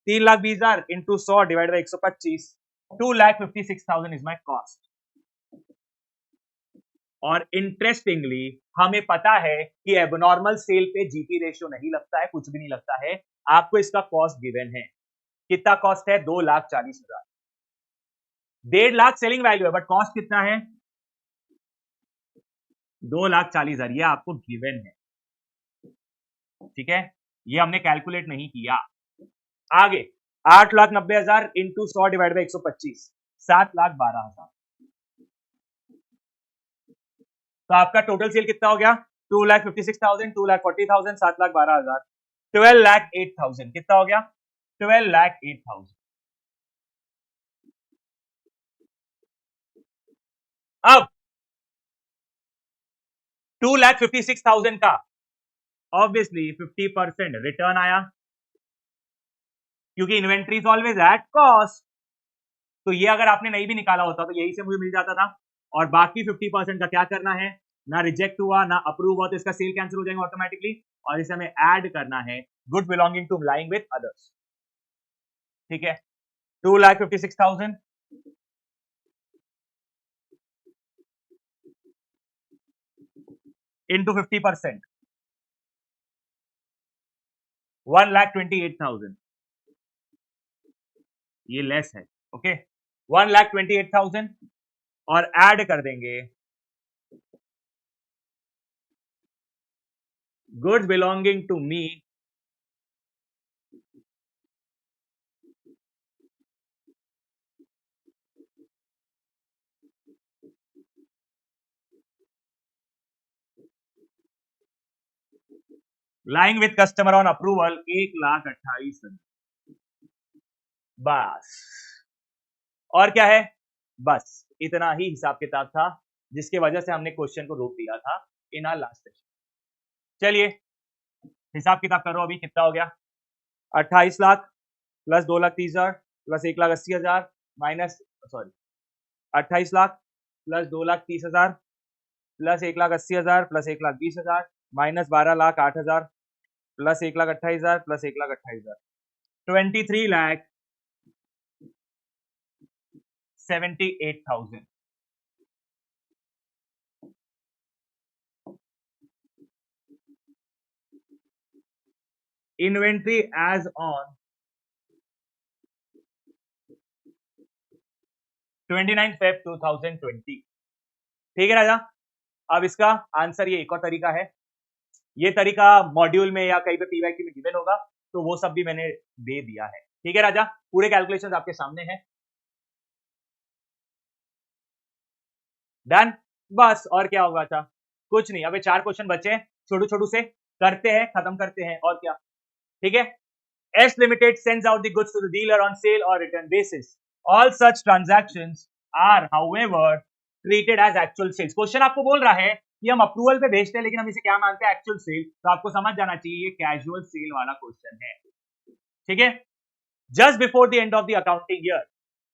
3,20,000 into 100 divide by 125, 2,56,000 is my cost. और इंटरेस्टिंगली हमें पता है कि एबनॉर्मल सेल पे जीपी रेशियो नहीं लगता है, कुछ भी नहीं लगता है। आपको इसका कॉस्ट गिवन है। कितना कॉस्ट है? 2,40,000। 1.5 लाख सेलिंग वैल्यू है, बट कॉस्ट कितना है? 2,40,000। ये आपको गिवन है, ठीक है, ये हमने कैलकुलेट नहीं किया। आगे 8,90,000 इंटू 100 डिवाइड बाई 125, 7,12,000। तो आपका टोटल सेल कितना हो गया? 2,56,000, 2,40,000, 7,12,000, 12,08,000। कितना हो गया? 12,08,000। अब 2,56,000 का ऑब्वियसली 50% रिटर्न आया, क्योंकि inventory is always at cost. तो ये अगर आपने नहीं भी निकाला होता तो यही से मुझे मिल जाता था। और बाकी 50% का क्या करना है? ना रिजेक्ट हुआ ना अप्रूव हुआ, तो इसका सेल कैंसिल हो जाएगा ऑटोमेटिकली, और इसे हमें ऐड करना है goods belonging to lying with others, ठीक है। 2,56,000 into 50%, 1,28,000, ये लेस है, ओके। 1,28,000 और ऐड कर देंगे goods belonging to me lying with customer on approval 1,28,000, बस। और क्या है, बस इतना ही हिसाब किताब था जिसकी वजह से हमने क्वेश्चन को रोक दिया था इन आवर लास्ट सेशन। चलिए हिसाब किताब करो, अभी कितना हो गया, 28 lakh plus 2,30,000 plus 1,80,000 minus, sorry 28 lakh plus 2,30,000 plus 1,80,000 plus 1,20,000 minus 12,08,000 plus 1,28,000 plus 1,28,000, 23,78,000। Inventory as on 29 Feb 2020, ठीक है राजा। अब इसका आंसर ये एक और तरीका है, ये तरीका मॉड्यूल में या कहीं पे पीवाईक्यू में गिवन होगा, तो वो सब भी मैंने दे दिया है, ठीक है राजा। पूरे कैलकुलेशंस आपके सामने हैं, डन। बस और क्या होगा था, कुछ नहीं। अबे 4 क्वेश्चन बचे हैं, छोटू छोटू से करते हैं, खत्म करते हैं, और क्या, ठीक है। S Limited sends out the goods to the dealer on sale or return basis. All such transactions are, however, treated as actual sales. Question आपको बोल रहा है कि हम अप्रूवल पे भेजते हैं, लेकिन हम इसे क्या मानते हैं, एक्चुअल सेल। तो आपको समझ जाना चाहिए ये कैजुअल सेल वाला क्वेश्चन है, ठीक है। Just before the end of the accounting year,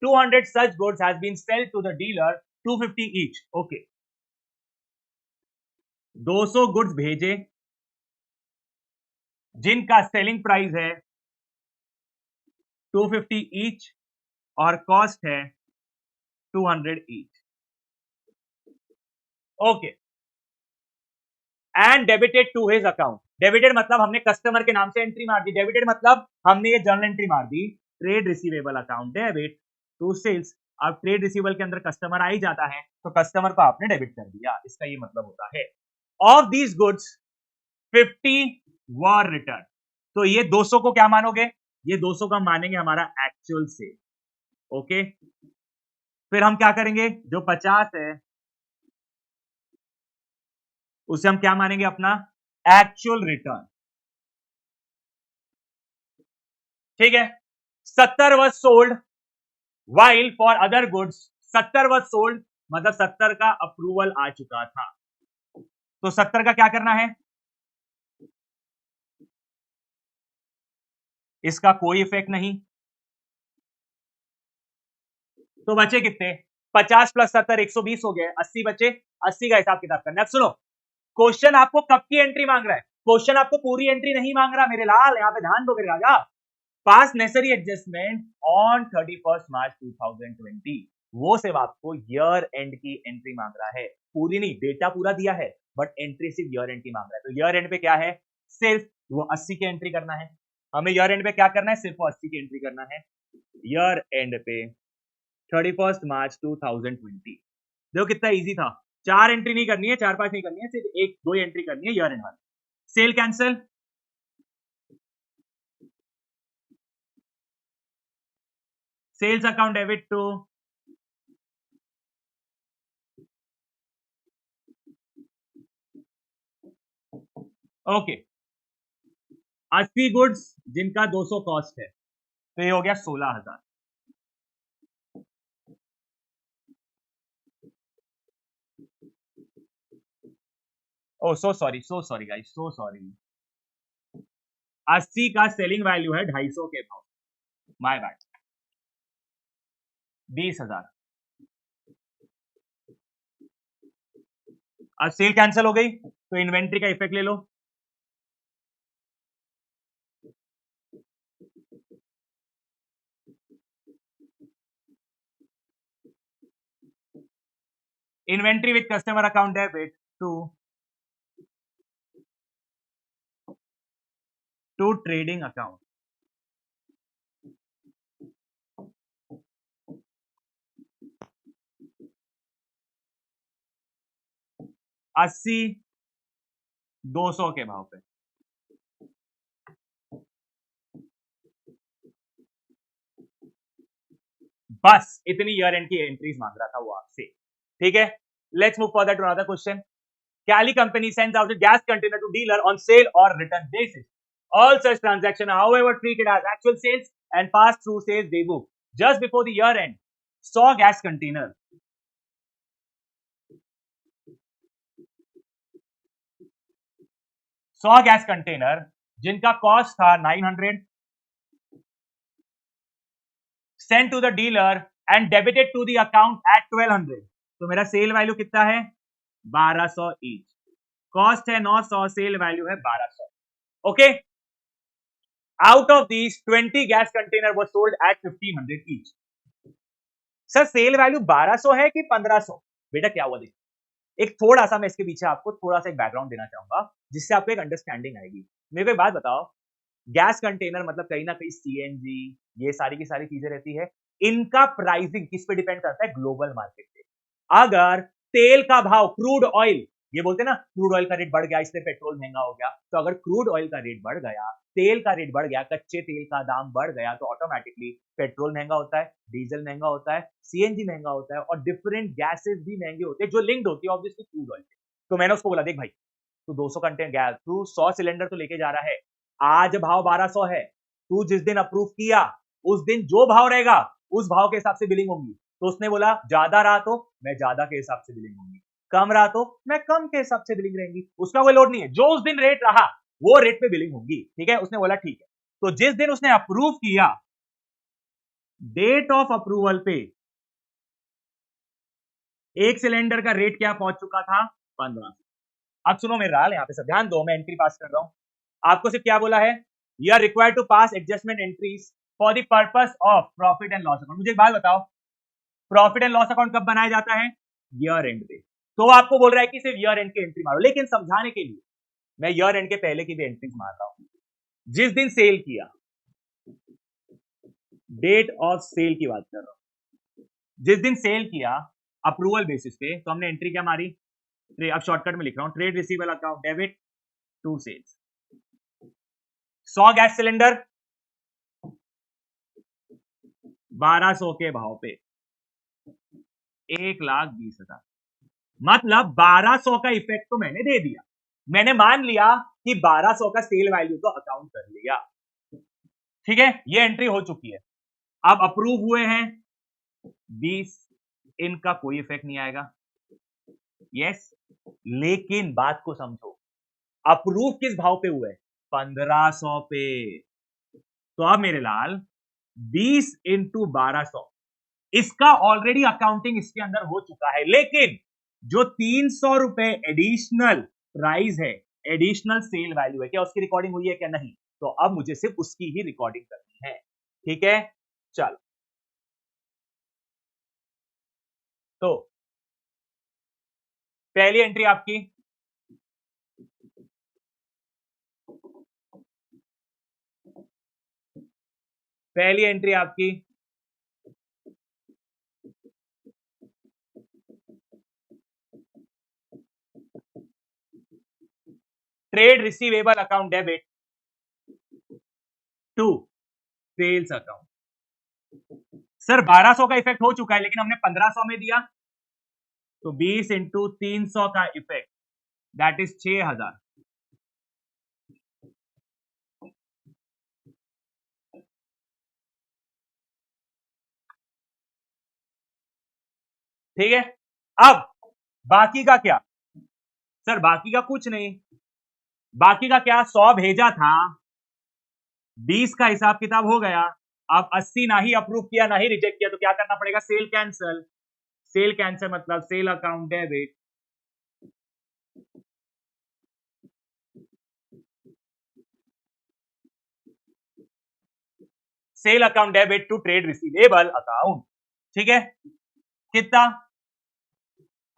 200 such goods has been sold to the dealer, 250 each. Okay. 200 goods भेजे जिनका सेलिंग प्राइस है 250 ईच और कॉस्ट है 200 each, okay. And debited to his account, debited मतलब हमने कस्टमर के नाम से एंट्री मार दी, डेबिटेड मतलब हमने ये जर्नल एंट्री मार दी, trade receivable account debit to sales. अब ट्रेड रिसीवेबल के अंदर कस्टमर आ ही जाता है, तो कस्टमर को आपने डेबिट कर दिया, इसका ये मतलब होता है। Of these goods 50 were return, तो ये 200 को क्या मानोगे, ये 200 का मानेंगे हमारा एक्चुअल सेल, ओके। फिर हम क्या करेंगे, जो 50 है उसे हम क्या मानेंगे, अपना एक्चुअल रिटर्न, ठीक है। 70 was sold while for other goods, 70 was sold मतलब 70 का अप्रूवल आ चुका था, तो 70 का क्या करना है, इसका कोई इफेक्ट नहीं, तो बचे कितने, 50 प्लस 70 120 हो गए, 80 बचे, 80 का हिसाब किताब करना है। अब सुनो, क्वेश्चन आपको कब की एंट्री मांग रहा है, क्वेश्चन आपको पूरी एंट्री नहीं मांग रहा मेरे लाल, यहाँ पे ध्यान दो मेरे राजा। पास नेसेसरी एडजस्टमेंट ऑन 31 मार्च 2020, वो सिर्फ आपको ईयर एंड की एंट्री मांग रहा है, पूरी नहीं, डेटा पूरा दिया है बट एंट्री सिर्फ ईयर एंड की मांग रहा है। तो ईयर एंड पे क्या है, सिर्फ वो 80 की एंट्री करना है, हमें ईयर एंड पे क्या करना है, सिर्फ वो 80 की एंट्री करना है। ईयर एंड पे 31 मार्च 2020, देखो कितना इजी था, 4 एंट्री नहीं करनी है, 4-5 नहीं करनी है, सिर्फ 1-2 एंट्री करनी है ईयर एंड वाली। Sale cancel, sales account debit to okay 80 goods जिनका 200 कॉस्ट है, तो ये हो गया 16,000। Oh so sorry guys, so sorry, 80 का सेलिंग वैल्यू है 250 के भाव, माय बैड, 20,000। अब सेल कैंसिल हो गई तो इन्वेंट्री का इफेक्ट ले लो, inventory with customer account debit to trading account. अस्सी 200 के भाव पे। बस इतनी ईयर एंड की एंट्रीज मांग रहा था वो आपसे, ठीक है। Let's move further to another question. Cali company sends out a gas container to dealer on sale or return basis. All such transactions are however treated as actual sales and pass through sales day book. Just before the year end, 100 gas container 100 gas container जिनका कॉस्ट था 900 send to the dealer and debited to the account at 1200। तो मेरा सेल वैल्यू कितना है 1200 ईच, कॉस्ट है 900, सेल वैल्यू है 1200। Okay, out of these 20 gas container were sold at 1500 each. Sir sale value 1200 है कि 1500? बेटा क्या हुआ देखिए, एक थोड़ा सा मैं इसके पीछे आपको थोड़ा सा एक बैकग्राउंड देना चाहूंगा जिससे आपको एक अंडरस्टैंडिंग आएगी। मेरे को एक बात बताओ, गैस कंटेनर मतलब कहीं ना कहीं सीएनजी, ये सारी की सारी चीजें रहती है, इनका प्राइसिंग किस पे डिपेंड करता है? ग्लोबल मार्केट पे। अगर तेल का भाव, क्रूड ऑयल, ये बोलते हैं ना क्रूड ऑयल का रेट बढ़ गया इसलिए पेट्रोल महंगा हो गया, तो अगर क्रूड ऑयल का रेट बढ़ गया, तेल का रेट बढ़ गया, कच्चे तेल का दाम बढ़ गया, तो ऑटोमेटिकली पेट्रोल महंगा होता है, डीजल महंगा होता है, सीएनजी महंगा होता है, और डिफरेंट गैसेस भी महंगे होते हैं जो लिंक्ड होती है ऑब्वियसली क्रूड ऑयल से। तो मैंने उसको बोला देख भाई, तू 200 कंटेनर गैस, तू 100 सिलेंडर तो लेके जा रहा है, आज भाव 1200 है, तू जिस दिन अप्रूव किया उस दिन जो भाव रहेगा उस भाव के हिसाब से बिलिंग होगी। तो उसने बोला ज्यादा रहा तो मैं ज्यादा के हिसाब से बिलिंग होगी, कम रहा तो मैं कम के हिसाब से बिलिंग रहेंगी, उसका कोई लोड नहीं है, जो उस दिन रेट रहा वो रेट पे बिलिंग होगी, ठीक है। उसने बोला ठीक है। तो जिस दिन उसने अप्रूव किया, डेट ऑफ अप्रूवल पे एक सिलेंडर का रेट क्या पहुंच चुका था? 15। अब सुनो मेरे राल, यहाँ पे सब ध्यान दो, मैं एंट्री पास कर रहा हूं। आपको सिर्फ क्या बोला है? You are required to pass adjustment entries for the purpose of profit and loss account. मुझे एक बात बताओ, प्रॉफिट एंड लॉस अकाउंट कब बनाया जाता है? ईयर एंड पे। तो वो आपको बोल रहा है कि सिर्फ ईयर एंड की एंट्री मारो, लेकिन समझाने के लिए मैं ईयर एंड के पहले की भी एंट्रीज मार रहा हूं। जिस दिन सेल किया, डेट ऑफ सेल की बात कर रहा हूं, जिस दिन सेल किया अप्रूवल बेसिस पे, तो हमने एंट्री क्या मारी? अब शॉर्टकट में लिख रहा हूं, trade receivable account debit to sales. 100 gas cylinder 1200 के भाव पे 1,20,000, मतलब 1200 का इफेक्ट तो मैंने दे दिया, मैंने मान लिया कि 1200 का सेल वैल्यू तो अकाउंट कर लिया, ठीक है। ये एंट्री हो चुकी है। अब अप्रूव हुए हैं 20, इनका कोई इफेक्ट नहीं आएगा, यस। लेकिन बात को समझो, अप्रूव किस भाव पे हुए? 1500 पे। तो अब मेरे लाल 20 इंटू 1200, इसका ऑलरेडी अकाउंटिंग इसके अंदर हो चुका है, लेकिन जो 300 रुपए एडिशनल प्राइस है, एडिशनल सेल वैल्यू है, क्या उसकी रिकॉर्डिंग हुई है क्या? नहीं। तो अब मुझे सिर्फ उसकी ही रिकॉर्डिंग करनी है, ठीक है। चलो, तो पहली एंट्री आपकी, पहली एंट्री आपकी trade receivable account debit to sales account. Sir 1200 का इफेक्ट हो चुका है, लेकिन हमने 1500 में दिया, तो 20 इंटू 300 का इफेक्ट दैट इज 6000। ठीक है। अब बाकी का क्या? सर बाकी का कुछ नहीं, बाकी का क्या? 100 भेजा था, 20 का हिसाब किताब हो गया, अब 80 ना ही अप्रूव किया ना ही रिजेक्ट किया, तो क्या करना पड़ेगा? Sale cancel. सेल कैंसल मतलब sale account debit sale account debit to trade receivable account, ठीक है। कितना?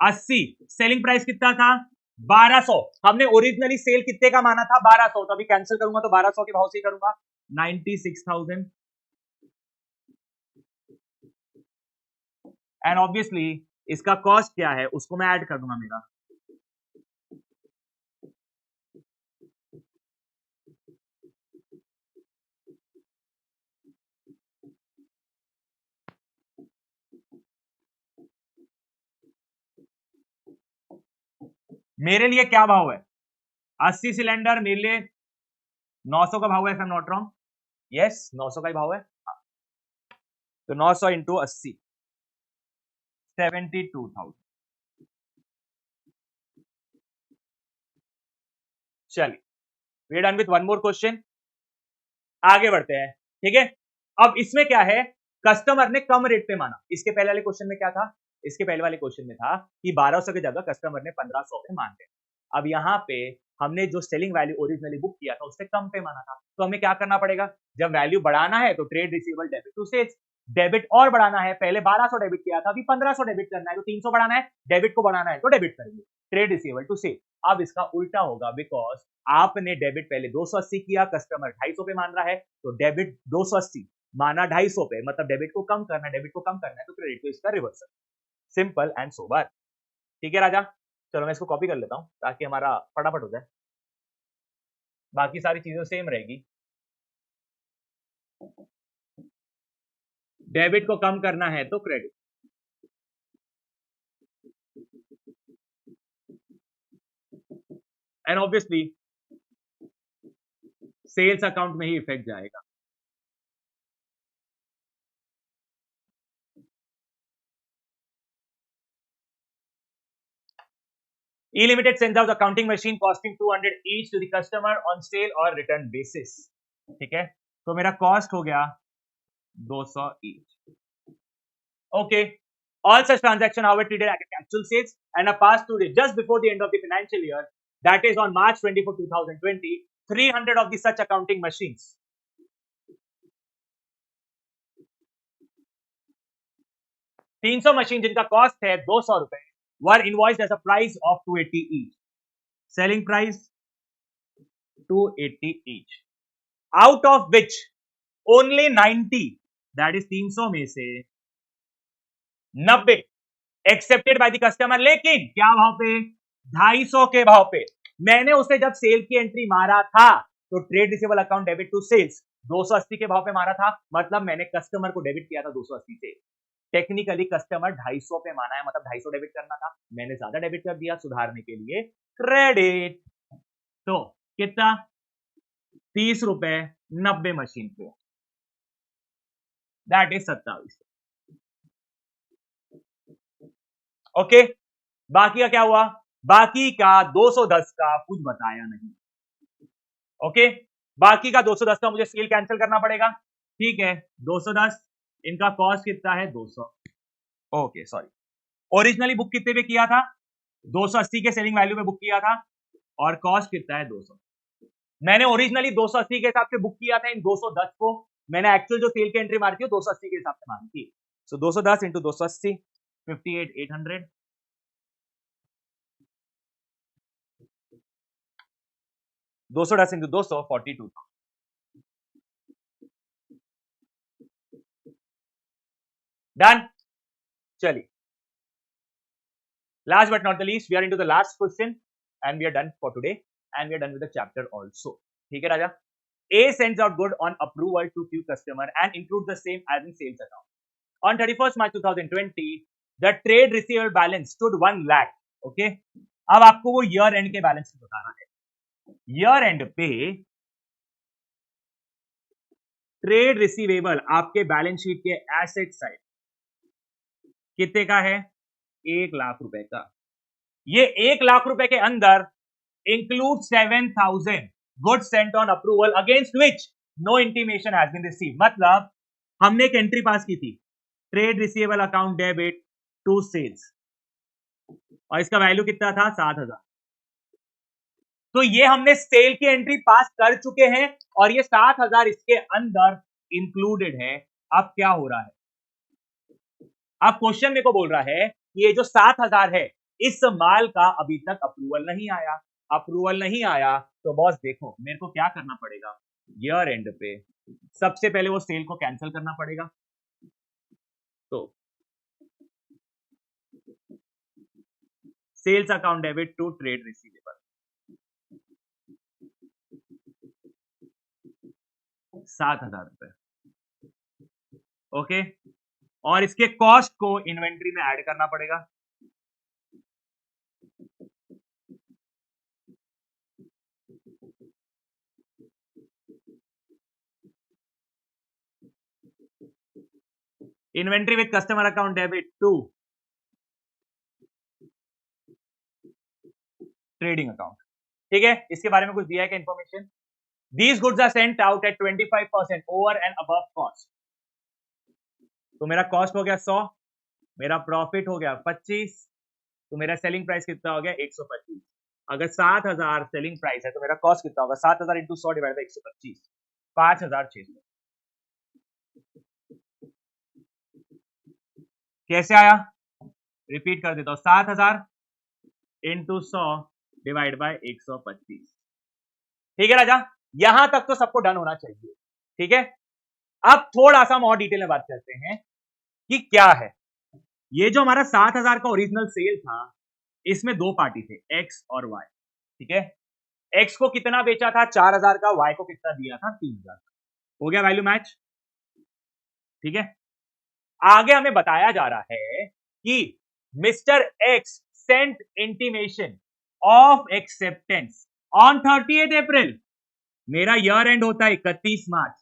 80, सेलिंग प्राइस कितना था 1200, हमने ओरिजिनली सेल कितने का माना था 1200, तो अभी कैंसिल करूंगा तो 1200 के भाव से ही करूंगा 96,000 एंड ऑब्वियसली इसका कॉस्ट क्या है उसको मैं ऐड कर दूंगा मेरा मेरे लिए क्या भाव है 80 सिलेंडर मेरे लिए 900 का भाव है, if I'm not wrong, yes 900 का ही भाव है, तो 900 इंटू 80 72,000। चलिए we done with one more question, आगे बढ़ते हैं। ठीक है, अब इसमें क्या है, कस्टमर ने कम रेट पे माना। इसके पहले वाले क्वेश्चन में क्या था, इसके पहले वाले क्वेश्चन में था कि 1200 की जगह कस्टमर ने 1500 पे मान लिया। अब यहाँ पे हमने जो सेलिंग वैल्यू ओरिजिनली बुक किया था उससे कम पे माना था, तो हमें क्या करना पड़ेगा, जब वैल्यू बढ़ाना है तो trade receivable debit to sales, debit और बढ़ाना है, पहले 1200 डेबिट किया था, अभी 1500 डेबिट करना है, तो 300 बढ़ाना है, डेबिट को बढ़ाना है तो डेबिट करेंगे, ट्रेड रिसीवेबल टू सेल। अब इसका उल्टा होगा, बिकॉज आपने डेबिट पहले 280 किया, कस्टमर 250 पे मान रहा है, तो डेबिट 280 माना 250 पे, मतलब डेबिट को कम करना है, डेबिट को कम करना है, तो क्रेडिट को इसका रिवर्सल, सिंपल एंड सोबर। ठीक है राजा, चलो मैं इसको कॉपी कर लेता हूं ताकि हमारा फटाफट हो जाए, बाकी सारी चीजें सेम रहेगी। डेबिट को कम करना है तो credit, and obviously sales account में ही इफेक्ट जाएगा। E-Limited sends out accounting machine costing 200 each to the customer on sale or return basis। ठीक है, तो मेरा कॉस्ट हो गया 200 each। Okay, all such transaction however treated as actual sales and are passed through just before the end of the financial year, that is on March 24, 2020, 300 of the such accounting machines 300 machine जिनका कॉस्ट है 200 रुपए, were invoiced as a price of 280 each, selling price 280 each, out of which only 90, that is 300 में से 90 एक्सेप्टेड बाय द कस्टमर, लेकिन क्या भाव पे 250 के भाव पे। मैंने उसे जब सेल की एंट्री मारा था तो trade receivable account debit to sales 280 के भाव पे मारा था, मतलब मैंने कस्टमर को डेबिट किया था 280 से, टेक्निकली कस्टमर 250 पे माना है, मतलब 250 डेबिट करना था, मैंने ज्यादा डेबिट कर दिया सुधारने के लिए क्रेडिट, तो कितना 30 रुपए 90 मशीन पे, दैट इज 27। ओके, बाकी का क्या हुआ, बाकी का 210 का कुछ बताया नहीं। ओके, बाकी का 210 का मुझे सेल कैंसिल करना पड़ेगा। ठीक है, 210 इनका कॉस्ट कितना है 200। ओके सॉरी, ओरिजिनली बुक कितने पे किया था 280 के सेलिंग वैल्यू में बुक किया था, और कॉस्ट कितना है 200। मैंने ओरिजिनली 280 के हिसाब से बुक किया था इन 210 को, मैंने एक्चुअल जो सेल की एंट्री मारी थी 280 के हिसाब से मारी थी, सो 210 इंटू 280 58,800, 210 इंटू 200 42। डन, चलिए last but not the least we are into the last question and we are done for today and we are done with the chapter also। ठीक है राजा, A sends out good on approval to few customer and includes the same as in sales account। On 31st March 2020 the trade receivable balance stood 1 lakh। okay, अब आपको वो ईयर एंड के बैलेंस बताना है। ईयर एंड पे ट्रेड रिसीवेबल आपके बैलेंस शीट के एसेट साइड कितने का है 1 लाख रुपए का, ये 1 लाख रुपए के अंदर include 7,000 goods sent on approval against which no intimation has been received. मतलब हमने एक एंट्री पास की थी trade receivable account debit to sales, और इसका वैल्यू कितना था 7,000, तो ये हमने सेल की एंट्री पास कर चुके हैं और ये 7,000 इसके अंदर इंक्लूडेड है। अब क्या हो रहा है, अब क्वेश्चन मेरे को बोल रहा है कि ये जो 7,000 है इस माल का अभी तक अप्रूवल नहीं आया। अप्रूवल नहीं आया तो बॉस देखो मेरे को क्या करना पड़ेगा, ईयर एंड पे सबसे पहले वो सेल को कैंसिल करना पड़ेगा। तो sales account debit to trade receivable 7,000 रुपए, ओके। और इसके कॉस्ट को इन्वेंट्री में ऐड करना पड़ेगा। Inventory with customer account debit to trading account, ठीक है। इसके बारे में कुछ दिया है क्या information? These goods are sent out at 25% over and above cost. तो मेरा कॉस्ट हो गया 100, मेरा प्रॉफिट हो गया 25, तो मेरा सेलिंग प्राइस कितना हो गया 125। अगर 7,000 सेलिंग प्राइस है तो मेरा कॉस्ट कितना होगा, 7,000 इंटू 100 डिवाइड बाई 125, 5,600। कैसे आया, रिपीट कर देता हूं, 7,000 इंटू 100 डिवाइड बाय 125। ठीक है राजा, यहां तक तो सबको डन होना चाहिए, ठीक है। अब थोड़ा सा हम और डिटेल में बात करते हैं कि क्या है ये जो हमारा 7,000 का ओरिजिनल सेल था, इसमें दो पार्टी थे, एक्स और वाई, ठीक है। एक्स को कितना बेचा था 4,000 का, वाई को कितना दिया था 3,000 का। हो गया वैल्यू मैच, ठीक है। आगे हमें बताया जा रहा है कि mister X sent intimation of acceptance on 30 April. मेरा ईयर एंड होता है 31 मार्च।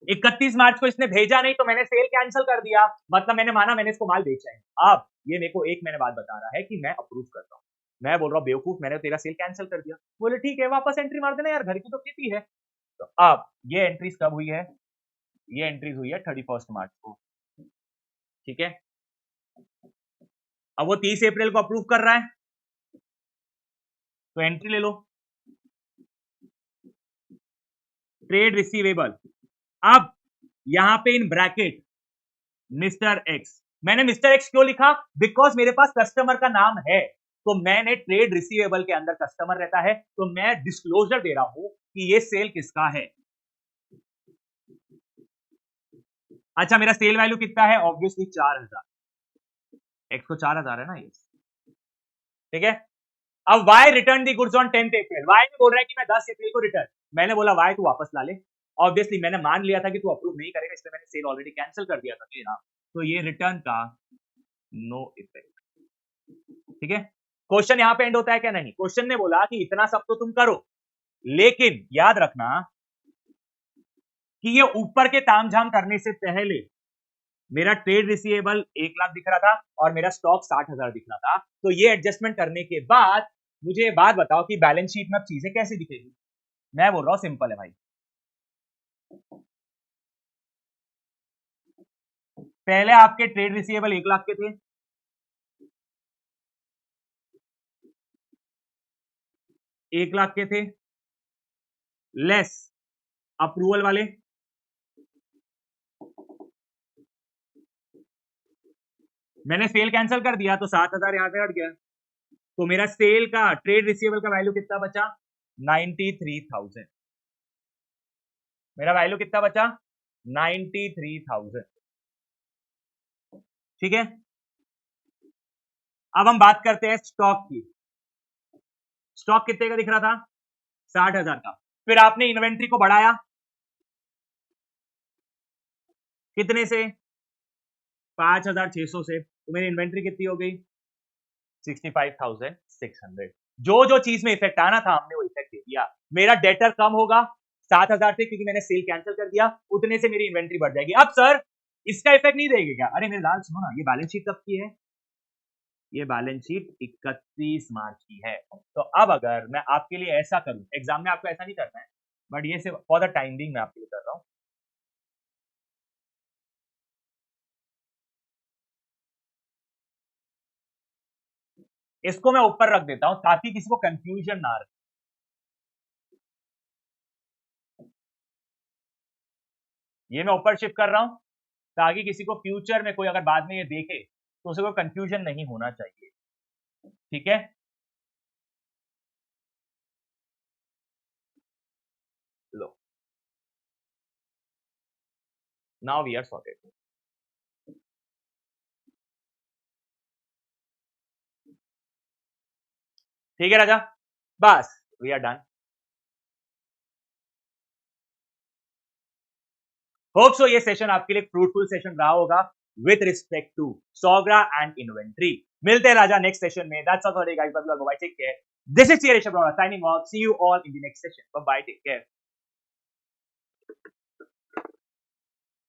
31 मार्च को इसने भेजा नहीं तो मैंने सेल कैंसिल कर दिया, मतलब मैंने माना मैंने इसको माल बेचा है। अब ये मेरे को एक महीने बाद बता रहा है कि मैं अप्रूव करता हूं। मैं बोल रहा हूं बेवकूफ, मैंने तेरा सेल कैंसिल कर दिया। बोले ठीक है वापस एंट्री मार देना यार, घर की तो खेती है। तो अब ये एंट्रीज कब हुई है, ये एंट्रीज हुई है 31 मार्च को, ठीक है। अब वो 30 अप्रैल को अप्रूव कर रहा है तो एंट्री ले लो, ट्रेड रिसीवेबल। अब यहां पे इन ब्रैकेट मिस्टर एक्स, मैंने मिस्टर एक्स क्यों लिखा, बिकॉज मेरे पास कस्टमर का नाम है, तो मैंने ट्रेड रिसीवेबल के अंदर कस्टमर रहता है, तो मैं डिस्क्लोजर दे रहा हूं कि ये सेल किसका है। अच्छा मेरा सेल वैल्यू कितना है, ऑब्वियसली 4,000, एक्स को 4,000 है ना ये, ठीक है। अब Y return the goods on 10 April, Y ने बोल रहा है कि मैं 10 अप्रैल को रिटर्न, मैंने बोला वाई तू वापस ला ले। ऑब्वियसली मैंने मान लिया था कि तू अप्रूव नहीं करेगा, इसलिए मैंने सेल ऑलरेडी कैंसिल कर दिया था तेरा, तो ये रिटर्न का नो इफेक्ट, ठीक है। क्वेश्चन यहां पे एंड होता है क्या, नहीं। क्वेश्चन ने बोला कि इतना सब तो तुम करो, लेकिन याद रखना कि ये ऊपर के तामझाम करने से पहले मेरा ट्रेड रिसीवेबल 1,00,000 दिख रहा था और मेरा स्टॉक 60,000 दिख रहा था, तो ये एडजस्टमेंट करने के बाद मुझे ये बात बताओ कि बैलेंस शीट में अब चीजें कैसे दिखेगी। मैं बोल रहा हूं सिंपल है भाई, पहले आपके ट्रेड रिसीवेबल 1,00,000 के थे, 1,00,000 के थे, लेस अप्रूवल वाले, मैंने सेल कैंसिल कर दिया तो 7,000 यहां से हट गया, तो मेरा सेल का ट्रेड रिसीवेबल का वैल्यू कितना बचा, 93,000। मेरा वैल्यू कितना बचा, 93,000, ठीक है। अब हम बात करते हैं स्टॉक की। स्टॉक कितने का दिख रहा था, 60,000 का। फिर आपने इन्वेंट्री को बढ़ाया कितने से, 5,600 से, तो मेरी इन्वेंट्री कितनी हो गई, 65,600। जो जो चीज में इफेक्ट आना था हमने वो इफेक्ट दे दिया। मेरा डेटर कम होगा 7,000 से, क्योंकि मैंने सेल कैंसिल कर दिया, उतने से मेरी इन्वेंट्री बढ़ जाएगी। अब सर इसका इफेक्ट नहीं देगी क्या, अरे मेरे लाल सुनो ना, ये बैलेंस शीट कब की है, ये बैलेंस शीट 31 मार्च की है। तो अब अगर मैं आपके लिए ऐसा करूं, एग्जाम में आपको ऐसा नहीं करना है, बट ये सिर्फ फॉर द टाइम बिंग मैं आपके लिए कर रहा हूं। इसको मैं ऊपर रख देता हूं ताकि किसी को कंफ्यूजन ना रहे। ये मैं ऊपर शिफ्ट कर रहा हूं ताकि किसी को फ्यूचर में कोई अगर बाद में ये देखे तो उसे कोई कंफ्यूजन नहीं होना चाहिए। ठीक है, लो, नाउ वी आर सॉर्टेड। ठीक है राजा, बस we are done. Hope so ये सेशन आपके लिए फ्रूटफुल सेशन रहा होगा विथ रिस्पेक्ट टू सोगरा एंड इन्वेंट्री। मिलते हैं राजा नेक्स्ट सेशन में। That's all for today guys, bye bye, take care. This is C Rishabh signing off, see you all in the next session, bye bye, take care.